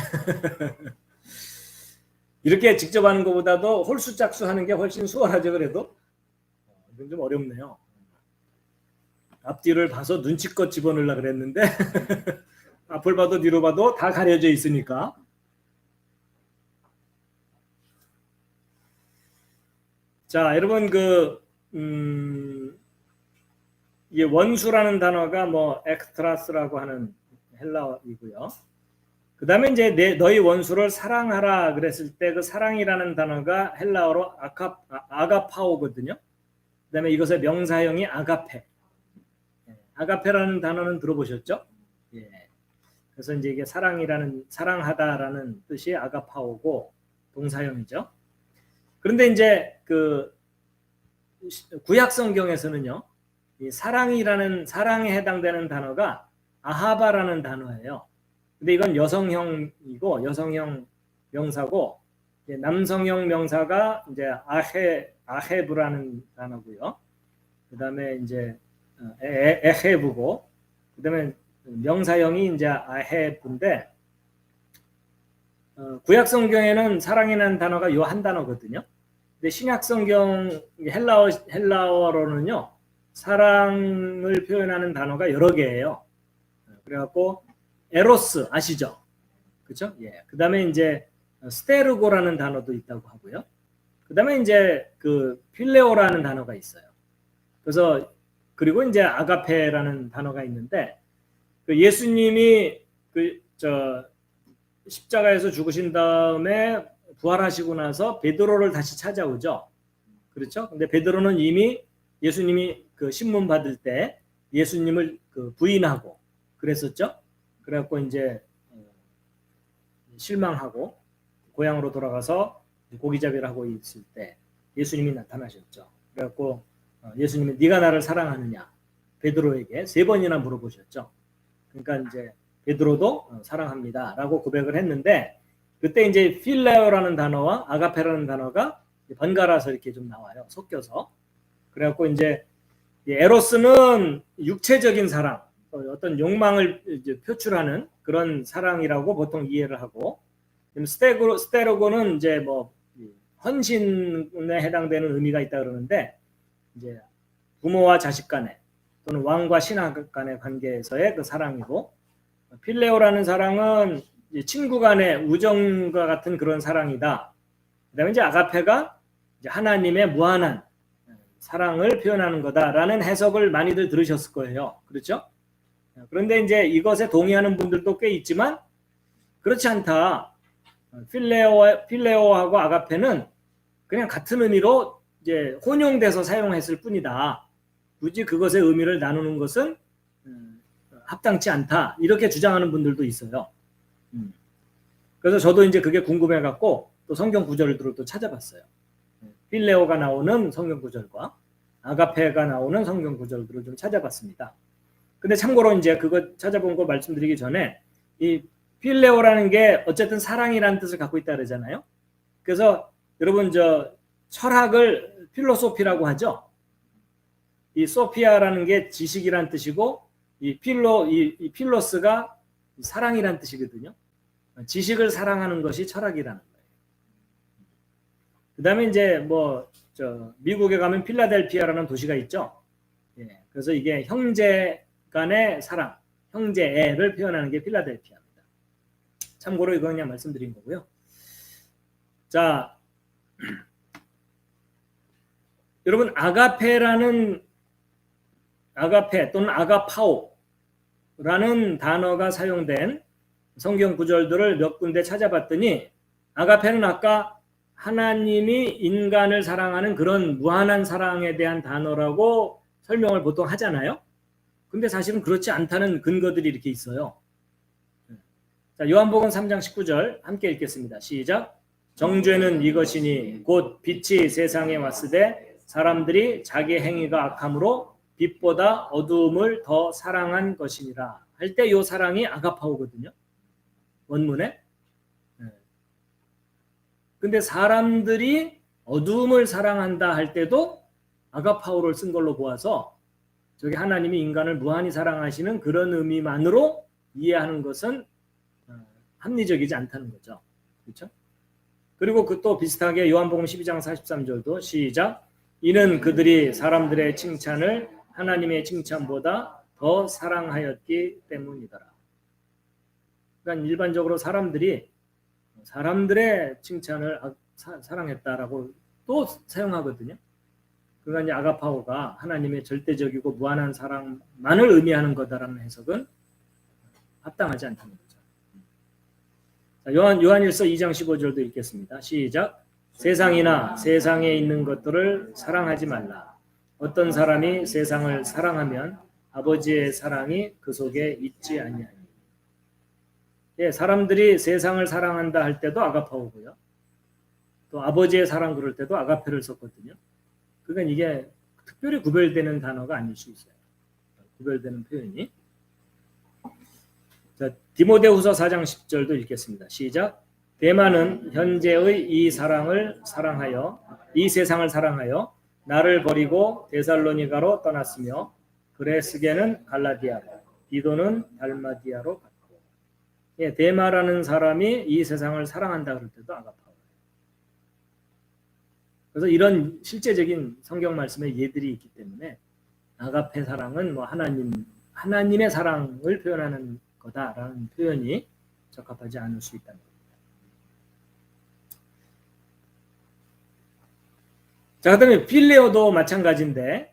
이렇게 직접 하는 것보다도 홀수짝수 하는 게 훨씬 수월하죠. 그래도 이건 좀 어렵네요. 앞뒤를 봐서 눈치껏 집어넣으려고 그랬는데 앞을 봐도 뒤로 봐도 다 가려져 있으니까. 자, 여러분 이 원수라는 단어가 뭐 엑스트라스라고 하는 헬라어이고요. 그 다음에 이제 너희 원수를 사랑하라 그랬을 때 그 사랑이라는 단어가 헬라어로 아가파오거든요. 그 다음에 이것의 명사형이 아가페. 아가페라는 단어는 들어보셨죠? 예. 그래서 이제 이게 사랑하다라는 뜻이 아가파오고 동사형이죠. 그런데 이제 그 구약 성경에서는요, 이 사랑에 해당되는 단어가 아하바라는 단어예요. 근데 이건 여성형이고 여성형 명사고 남성형 명사가 이제 아헤브라는 단어고요. 그다음에 이제 에헤브고 그다음에 명사형이 이제 아헤브인데 구약 성경에는 사랑이라는 단어가 요 한 단어거든요. 근데 신약 성경 헬라어로는요 사랑을 표현하는 단어가 여러 개예요. 그래갖고 에로스 아시죠? 그렇죠? 예. 그다음에 이제 스테르고라는 단어도 있다고 하고요. 그다음에 이제 그 필레오라는 단어가 있어요. 그래서 그리고 이제 아가페라는 단어가 있는데 그 예수님이 십자가에서 죽으신 다음에 부활하시고 나서 베드로를 다시 찾아오죠. 그렇죠? 근데 베드로는 이미 예수님이 그 신문 받을 때 예수님을 그 부인하고 그랬었죠. 그래갖고 이제 실망하고 고향으로 돌아가서 고기잡이를 하고 있을 때 예수님이 나타나셨죠. 그래갖고 예수님이 네가 나를 사랑하느냐 베드로에게 3번이나 물어보셨죠. 그러니까 이제 베드로도 사랑합니다라고 고백을 했는데 그때 이제 필레오라는 단어와 아가페라는 단어가 번갈아서 이렇게 좀 나와요. 섞여서. 그래갖고 이제 에로스는 육체적인 사랑, 어떤 욕망을 이제 표출하는 그런 사랑이라고 보통 이해를 하고, 스테로고는 이제 뭐 헌신에 해당되는 의미가 있다 그러는데 이제 부모와 자식 간에 또는 왕과 신하 간의 관계에서의 그 사랑이고, 필레오라는 사랑은 친구 간의 우정과 같은 그런 사랑이다. 그다음에 이제 아가페가 이제 하나님의 무한한 사랑을 표현하는 거다라는 해석을 많이들 들으셨을 거예요. 그렇죠? 그런데 이제 이것에 동의하는 분들도 꽤 있지만 그렇지 않다. 필레오하고 아가페는 그냥 같은 의미로 이제 혼용돼서 사용했을 뿐이다. 굳이 그것의 의미를 나누는 것은 합당치 않다. 이렇게 주장하는 분들도 있어요. 그래서 저도 이제 그게 궁금해 갖고 또 성경 구절들을 또 찾아봤어요. 필레오가 나오는 성경 구절과 아가페가 나오는 성경 구절들을 좀 찾아봤습니다. 근데 참고로 이제 그거 찾아본 거 말씀드리기 전에 이 필레오라는 게 어쨌든 사랑이라는 뜻을 갖고 있다 그러잖아요. 그래서 여러분 저 철학을 필로소피라고 하죠. 이 소피아라는 게 지식이란 뜻이고 이 필로스가 사랑이란 뜻이거든요. 지식을 사랑하는 것이 철학이라는 거예요. 그다음에 이제 미국에 가면 필라델피아라는 도시가 있죠. 예, 그래서 이게 형제 간의 사랑, 형제애를 표현하는 게 필라델피아입니다. 참고로 이거 그냥 말씀드린 거고요. 자, 여러분 아가페 또는 아가파오라는 단어가 사용된 성경 구절들을 몇 군데 찾아봤더니 아가페는 아까 하나님이 인간을 사랑하는 그런 무한한 사랑에 대한 단어라고 설명을 보통 하잖아요. 근데 사실은 그렇지 않다는 근거들이 이렇게 있어요. 자, 요한복음 3장 19절 함께 읽겠습니다. 시작. 정죄는 이것이니 곧 빛이 세상에 왔으되 사람들이 자기 행위가 악함으로 빛보다 어두움을 더 사랑한 것이니라 할 때 요 사랑이 아가파오거든요. 원문에. 근데 사람들이 어두움을 사랑한다 할 때도 아가파오를 쓴 걸로 보아서 저기 하나님이 인간을 무한히 사랑하시는 그런 의미만으로 이해하는 것은 합리적이지 않다는 거죠. 그렇죠? 그리고 그 또 비슷하게 요한복음 12장 43절도 시작. 이는 그들이 사람들의 칭찬을 하나님의 칭찬보다 더 사랑하였기 때문이더라. 그러니까 일반적으로 사람들의 칭찬을 사랑했다라고 또 사용하거든요. 그러니까 이제 아가파오가 하나님의 절대적이고 무한한 사랑만을 의미하는 거다라는 해석은 합당하지 않다는 거죠. 자, 요한일서 2장 15절도 읽겠습니다. 시작. 세상이나 세상에 있는 것들을 사랑하지 말라. 어떤 사람이 세상을 사랑하면 아버지의 사랑이 그 속에 있지 아니하니. 예, 사람들이 세상을 사랑한다 할 때도 아가파오고요. 또 아버지의 사랑 그럴 때도 아가페를 썼거든요. 그러니까 이게 특별히 구별되는 단어가 아닐 수 있어요. 구별되는 표현이. 자, 디모데후서 4장 10절도 읽겠습니다. 시작. 데마는 현재의 이 세상을 사랑하여 나를 버리고 데살로니가로 떠났으며 그레스게는 갈라디아로, 디도는 달마디아로 갔고. 예, 데마라는 사람이 이 세상을 사랑한다 그럴 때도 아가파오. 그래서 이런 실제적인 성경 말씀의 예들이 있기 때문에 아가페 사랑은 하나님의 사랑을 표현하는 거다라는 표현이 적합하지 않을 수 있다는 겁니다. 자, 그다음에 필레오도 마찬가지인데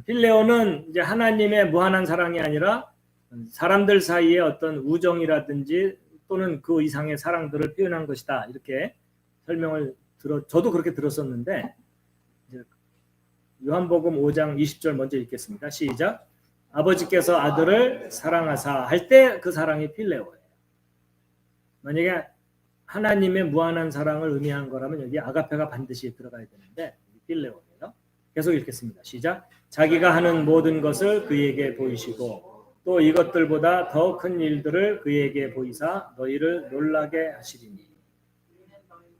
필레오는 이제 하나님의 무한한 사랑이 아니라 사람들 사이의 어떤 우정이라든지 또는 그 이상의 사랑들을 표현한 것이다. 이렇게 설명을 저도 그렇게 들었었는데 요한복음 5장 20절 먼저 읽겠습니다. 시작. 아버지께서 아들을 사랑하사 할 때 그 사랑이 필레오예요. 만약에 하나님의 무한한 사랑을 의미하는 거라면 여기 아가페가 반드시 들어가야 되는데 필레오예요. 계속 읽겠습니다. 시작. 자기가 하는 모든 것을 그에게 보이시고 또 이것들보다 더 큰 일들을 그에게 보이사 너희를 놀라게 하시리니.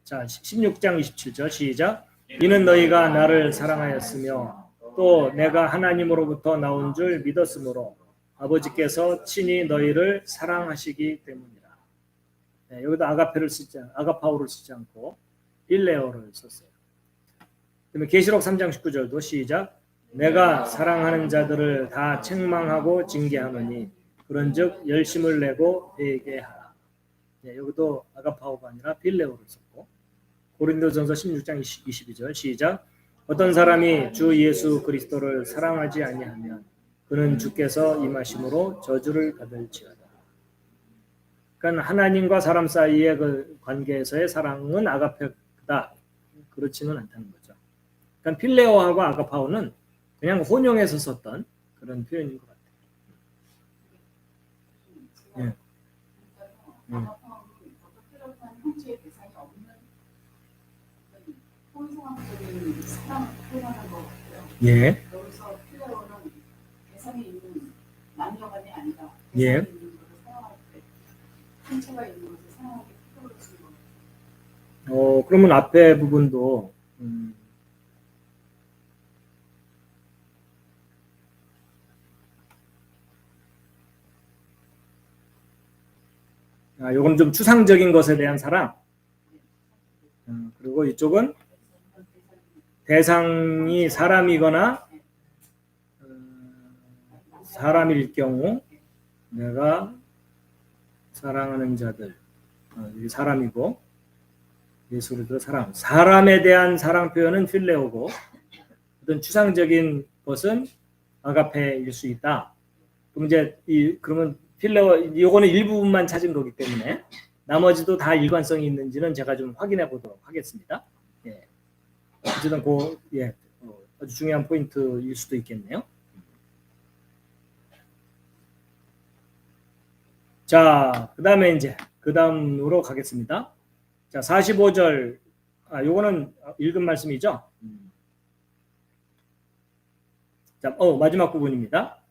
자, 16장 27절 시작. 이는 너희가 나를 사랑하였으며 또 내가 하나님으로부터 나온 줄 믿었으므로 아버지께서 친히 너희를 사랑하시기 때문이라. 네, 여기도 아가파오를 쓰지 않고 필레오를 썼어요. 그러면 계시록 3장 19절도 시작. 내가 사랑하는 자들을 다 책망하고 징계하노니 그런즉 열심을 내고 회개하라. 네, 여기도 아가파오가 아니라 필레오를 썼고 고린도전서 16장 22절 시작. 어떤 사람이 주 예수 그리스도를 사랑하지 아니하면 그는 주께서 임하심으로 저주를 받을지어다. 그러니까 하나님과 사람 사이의 그 관계에서의 사랑은 아가페다. 그렇지는 않다는 거죠. 그러니까 필레오하고 아가파오는 그냥 혼용해서 썼던 그런 표현인 것 같아요. 혼성학적인 사랑을 표현하는 것 같고요. 예. 여기서 필레오는 대상이 있는 남녀간이 아니라 예. 대상이 있는 것을 사랑할 때 한체가 있는 것을 사랑하기 필요로 쓰는 것 같아요. 그러면 앞에 부분도 요건 좀 추상적인 것에 대한 사랑. 그리고 이쪽은 대상이 사람이거나 사람일 경우 내가 사랑하는 자들, 이게 사람이고 예수 그리스도 사랑. 사람에 대한 사랑 표현은 필레오고 어떤 추상적인 것은 아가페일 수 있다. 그럼 이제 그러면 필레오 요거는 일부분만 찾은 거기 때문에 나머지도 다 일관성이 있는지는 제가 좀 확인해 보도록 하겠습니다. 예. 어쨌든 아주 중요한 포인트일 수도 있겠네요. 자, 그다음에 이제 그다음으로 가겠습니다. 자, 45절. 요거는 읽은 말씀이죠. 자, 마지막 부분입니다.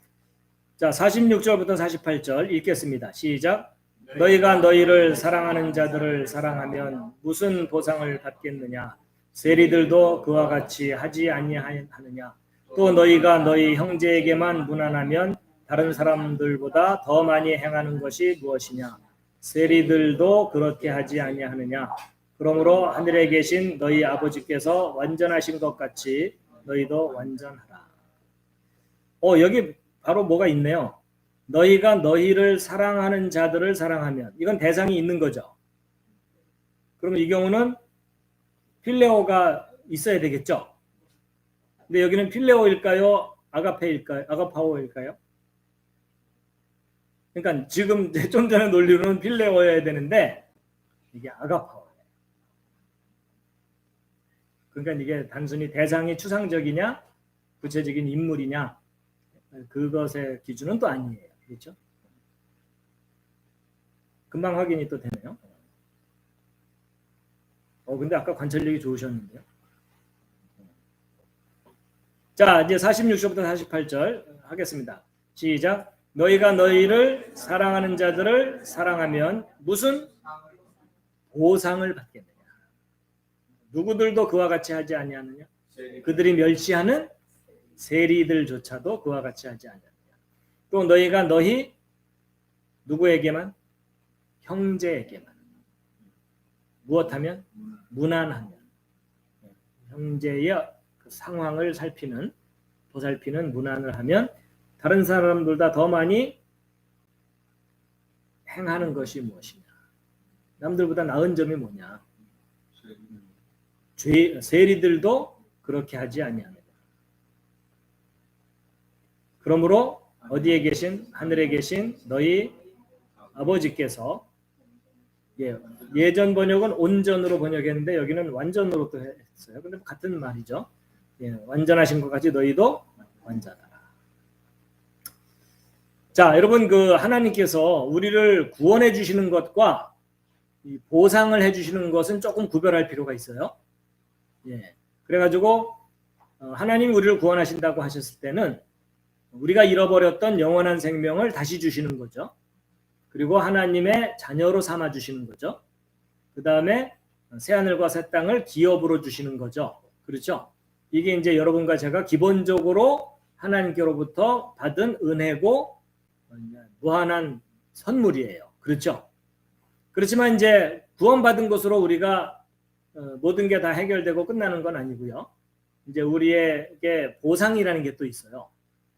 자, 46절부터 48절 읽겠습니다. 시작. 너희가 너희를 사랑하는 자들을 사랑하면 무슨 보상을 받겠느냐? 세리들도 그와 같이 하지 아니하느냐? 또 너희가 너희 형제에게만 무난하면 다른 사람들보다 더 많이 행하는 것이 무엇이냐? 세리들도 그렇게 하지 아니하느냐? 그러므로 하늘에 계신 너희 아버지께서 완전하신 것 같이 너희도 완전하라. 여기 바로 뭐가 있네요. 너희가 너희를 사랑하는 자들을 사랑하면, 이건 대상이 있는 거죠. 그러면 이 경우는 필레오가 있어야 되겠죠. 근데 여기는 필레오일까요? 아가페일까요? 아가파오일까요? 그러니까 지금 좀 전에 논리로는 필레오여야 되는데 이게 아가파오예요. 그러니까 이게 단순히 대상이 추상적이냐 구체적인 인물이냐 그것의 기준은 또 아니에요. 그렇죠? 금방 확인이 또 되네요. 근데 아까 관찰력이 좋으셨는데요. 자, 이제 46절부터 48절 하겠습니다. 시작. 너희가 너희를 사랑하는 자들을 사랑하면 무슨 보상을 받겠느냐? 누구들도 그와 같이 하지 아니하느냐? 그들이 멸시하는 세리들조차도 그와 같이 하지 아니하느냐? 또 너희가 너희 누구에게만? 형제에게만. 무엇하면? 무난하면. 형제의 그 상황을 보살피는 무난을 하면 다른 사람들보다 더 많이 행하는 것이 무엇이냐? 남들보다 나은 점이 뭐냐? 세리들도 그렇게 하지 아니하느냐. 그러므로 어디에 계신 하늘에 계신 너희 아버지께서 예전 번역은 온전으로 번역했는데 여기는 완전으로 또 했어요. 근데 같은 말이죠. 완전하신 것 같이 너희도 완전하라. 자, 여러분 그 하나님께서 우리를 구원해 주시는 것과 이 보상을 해 주시는 것은 조금 구별할 필요가 있어요. 그래가지고 하나님 우리를 구원하신다고 하셨을 때는 우리가 잃어버렸던 영원한 생명을 다시 주시는 거죠. 그리고 하나님의 자녀로 삼아 주시는 거죠. 그 다음에 새하늘과 새 땅을 기업으로 주시는 거죠. 그렇죠? 이게 이제 여러분과 제가 기본적으로 하나님께로부터 받은 은혜고 무한한 선물이에요. 그렇죠? 그렇지만 이제 구원받은 것으로 우리가 모든 게 다 해결되고 끝나는 건 아니고요. 이제 우리에게 보상이라는 게 또 있어요.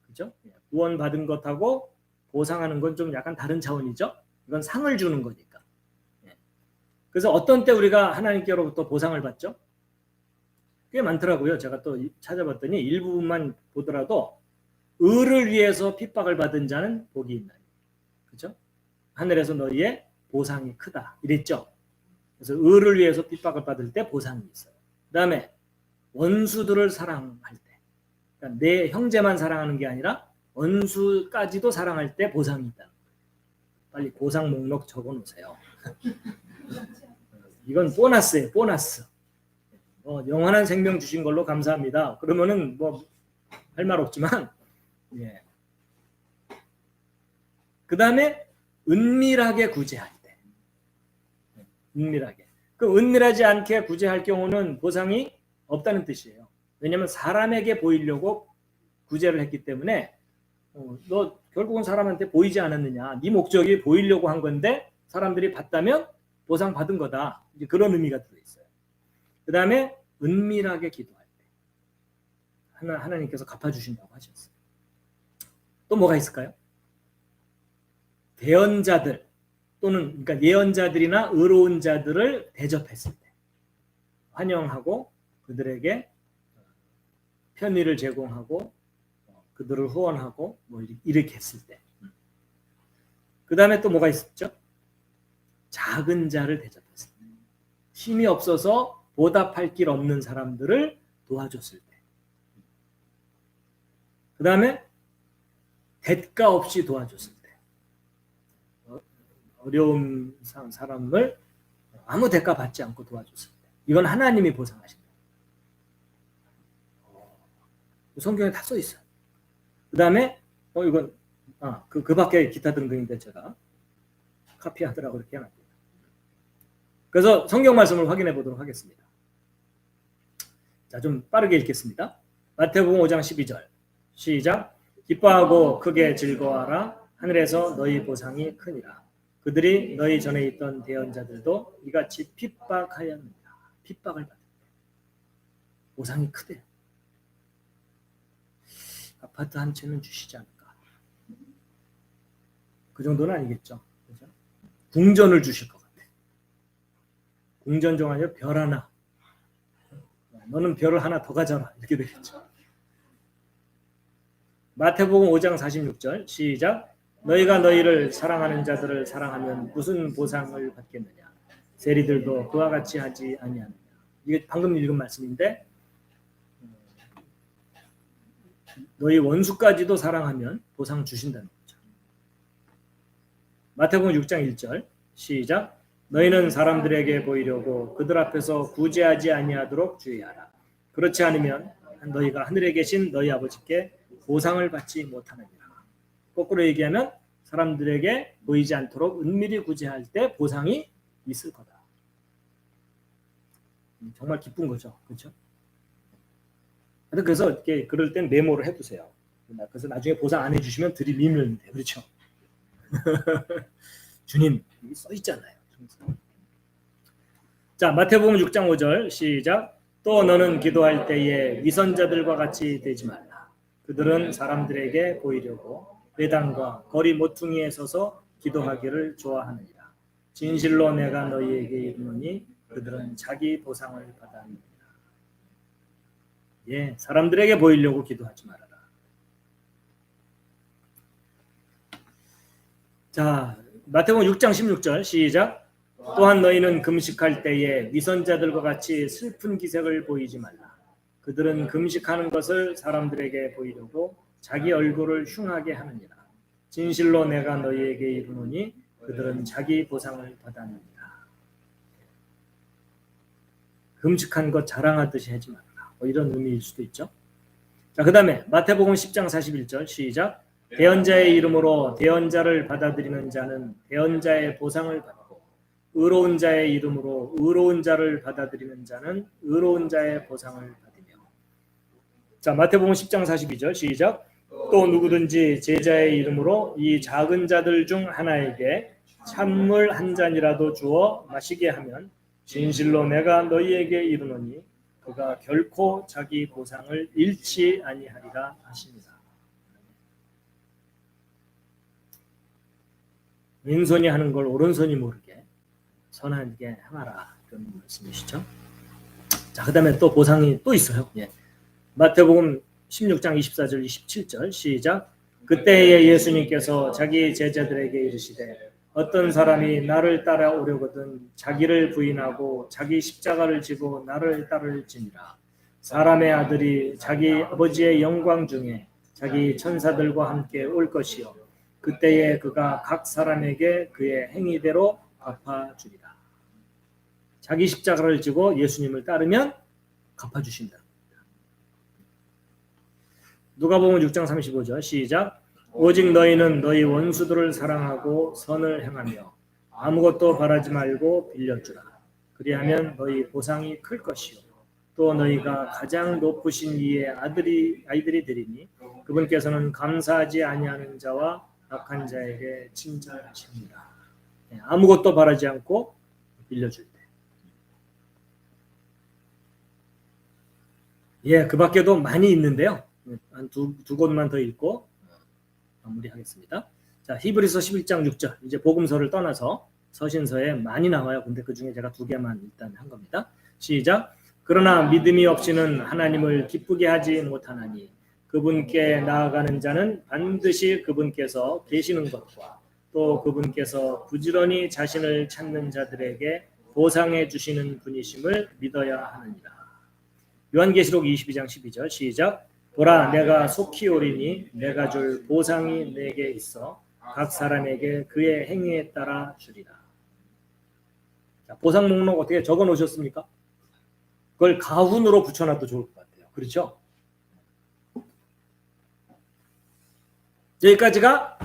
그렇죠? 구원받은 것하고 보상하는 건 좀 약간 다른 차원이죠. 이건 상을 주는 거니까. 그래서 어떤 때 우리가 하나님께로부터 보상을 받죠? 꽤 많더라고요. 제가 또 찾아봤더니 일부분만 보더라도 의를 위해서 핍박을 받은 자는 복이 있나니. 그렇죠? 하늘에서 너희의 보상이 크다. 이랬죠. 그래서 의를 위해서 핍박을 받을 때 보상이 있어요. 그 다음에 원수들을 사랑할 때. 그러니까 내 형제만 사랑하는 게 아니라 원수까지도 사랑할 때 보상이 있다. 빨리 보상 목록 적어 놓으세요. 이건 보너스예요. 보너스. 영원한 생명 주신 걸로 감사합니다. 그러면은 뭐 할 말 없지만 그 다음에 은밀하게 구제할 때. 은밀하게. 그 은밀하지 않게 구제할 경우는 보상이 없다는 뜻이에요. 왜냐하면 사람에게 보이려고 구제를 했기 때문에 너 결국은 사람한테 보이지 않았느냐. 네 목적이 보이려고 한 건데 사람들이 받다면 보상 받은 거다. 이제 그런 의미가 들어있어요. 그 다음에 은밀하게 기도할 때 하나님께서 갚아주신다고 하셨어요. 또 뭐가 있을까요? 대언자들 또는 그러니까 예언자들이나 의로운 자들을 대접했을 때 환영하고 그들에게 편의를 제공하고 그들을 후원하고 뭐 이렇게 했을 때. 그 다음에 또 뭐가 있었죠? 작은 자를 대접했을 때. 힘이 없어서 보답할 길 없는 사람들을 도와줬을 때. 그 다음에 대가 없이 도와줬을 때. 어려운 사람을 아무 대가 받지 않고 도와줬을 때. 이건 하나님이 보상하신다. 성경에 다 써 있어요. 그 다음에 이건 그 밖에 기타 등등인데 제가 카피하더라고 이렇게 해놨고요. 그래서 성경 말씀을 확인해 보도록 하겠습니다. 자, 좀 빠르게 읽겠습니다. 마태복음 5장 12절 시작. 기뻐하고 크게 즐거워하라. 하늘에서 너희 보상이 크니라. 그들이 너희 전에 있던 대언자들도 이같이 핍박하였느니라. 핍박을 받을 때 보상이 크대요. 아파트 한 채는 주시지 않을까. 그 정도는 아니겠죠. 그죠? 궁전을 주실 것 같아. 궁전 중 아니라 별 하나. 너는 별을 하나 더 가져라. 이렇게 되겠죠. 마태복음 5장 46절 시작. 너희가 너희를 사랑하는 자들을 사랑하면 무슨 보상을 받겠느냐. 세리들도 그와 같이 하지 아니하느냐. 이게 방금 읽은 말씀인데 너희 원수까지도 사랑하면 보상 주신다는 거죠. 마태복음 6장 1절 시작. 너희는 사람들에게 보이려고 그들 앞에서 구제하지 아니하도록 주의하라. 그렇지 않으면 너희가 하늘에 계신 너희 아버지께 보상을 받지 못하느니라. 거꾸로 얘기하면 사람들에게 보이지 않도록 은밀히 구제할 때 보상이 있을 거다. 정말 기쁜 거죠. 그렇죠? 그래서 이렇게 그럴 땐 메모를 해두세요. 그래서 나중에 보상 안 해주시면 들이밀면 돼요. 그렇죠? 주님 여기 써 있잖아요. 자, 마태복음 6장 5절 시작. 또 너는 기도할 때에 위선자들과 같이 되지 말라. 그들은 사람들에게 보이려고 회당과 거리 모퉁이에 서서 기도하기를 좋아하느니라. 진실로 내가 너희에게 이르노니 그들은 자기 보상을 받았느니라. 예, 사람들에게 보이려고 기도하지 말아라. 자, 마태복음 6장 16절 시작. 또한 너희는 금식할 때에 위선자들과 같이 슬픈 기색을 보이지 말라. 그들은 금식하는 것을 사람들에게 보이려고 자기 얼굴을 흉하게 하느니라. 진실로 내가 너희에게 이르노니 그들은 자기 보상을 받았느니라. 금식한 것 자랑하듯이 하지 말라. 이런 의미일 수도 있죠. 자, 그 다음에 마태복음 10장 41절 시작. 대언자의 이름으로 대언자를 받아들이는 자는 대언자의 보상을 받고 의로운 자의 이름으로 의로운 자를 받아들이는 자는 의로운 자의 보상을 받으며. 자, 마태복음 10장 42절 시작. 또 누구든지 제자의 이름으로 이 작은 자들 중 하나에게 찬물 한 잔이라도 주어 마시게 하면 진실로 내가 너희에게 이르노니 그가 결코 자기 보상을 잃지 아니하리라 하십니다. 왼손이 하는 걸 오른손이 모르게 선하게 행하라. 그런 말씀이시죠. 자, 그 다음에 또 보상이 또 있어요. 예. 마태복음 16장 24절 27절 시작. 그때에 예수님께서 자기 제자들에게 이르시되 어떤 사람이 나를 따라오려거든 자기를 부인하고 자기 십자가를 지고 나를 따를지니라. 사람의 아들이 자기 아버지의 영광 중에 자기 천사들과 함께 올 것이요 그때에 그가 각 사람에게 그의 행위대로 갚아주리라. 자기 십자가를 지고 예수님을 따르면 갚아주신다. 누가복음 6장 35절 시작. 오직 너희는 너희 원수들을 사랑하고 선을 행하며 아무것도 바라지 말고 빌려주라. 그리하면 너희 보상이 클 것이요 또 너희가 가장 높으신 이의 아이들이 되리니 그분께서는 감사하지 아니하는 자와 악한 자에게 친절하십니다. 아무것도 바라지 않고 빌려줄 때. 예, 그 밖에도 많이 있는데요. 한 두 곳만 더 읽고 마무리하겠습니다. 자, 히브리서 11장 6절. 이제 복음서를 떠나서 서신서에 많이 나와요. 근데 그 중에 제가 두 개만 일단 한 겁니다. 시작. 그러나 믿음이 없이는 하나님을 기쁘게 하지 못하나니 그분께 나아가는 자는 반드시 그분께서 계시는 것과 또 그분께서 부지런히 자신을 찾는 자들에게 보상해 주시는 분이심을 믿어야 하느니라. 요한계시록 22장 12절 시작. 보라 내가 속히 오리니 내가 줄 보상이 내게 있어 각 사람에게 그의 행위에 따라 주리라. 자, 보상 목록 어떻게 적어 놓으셨습니까? 그걸 가훈으로 붙여놔도 좋을 것 같아요. 그렇죠? 여기까지가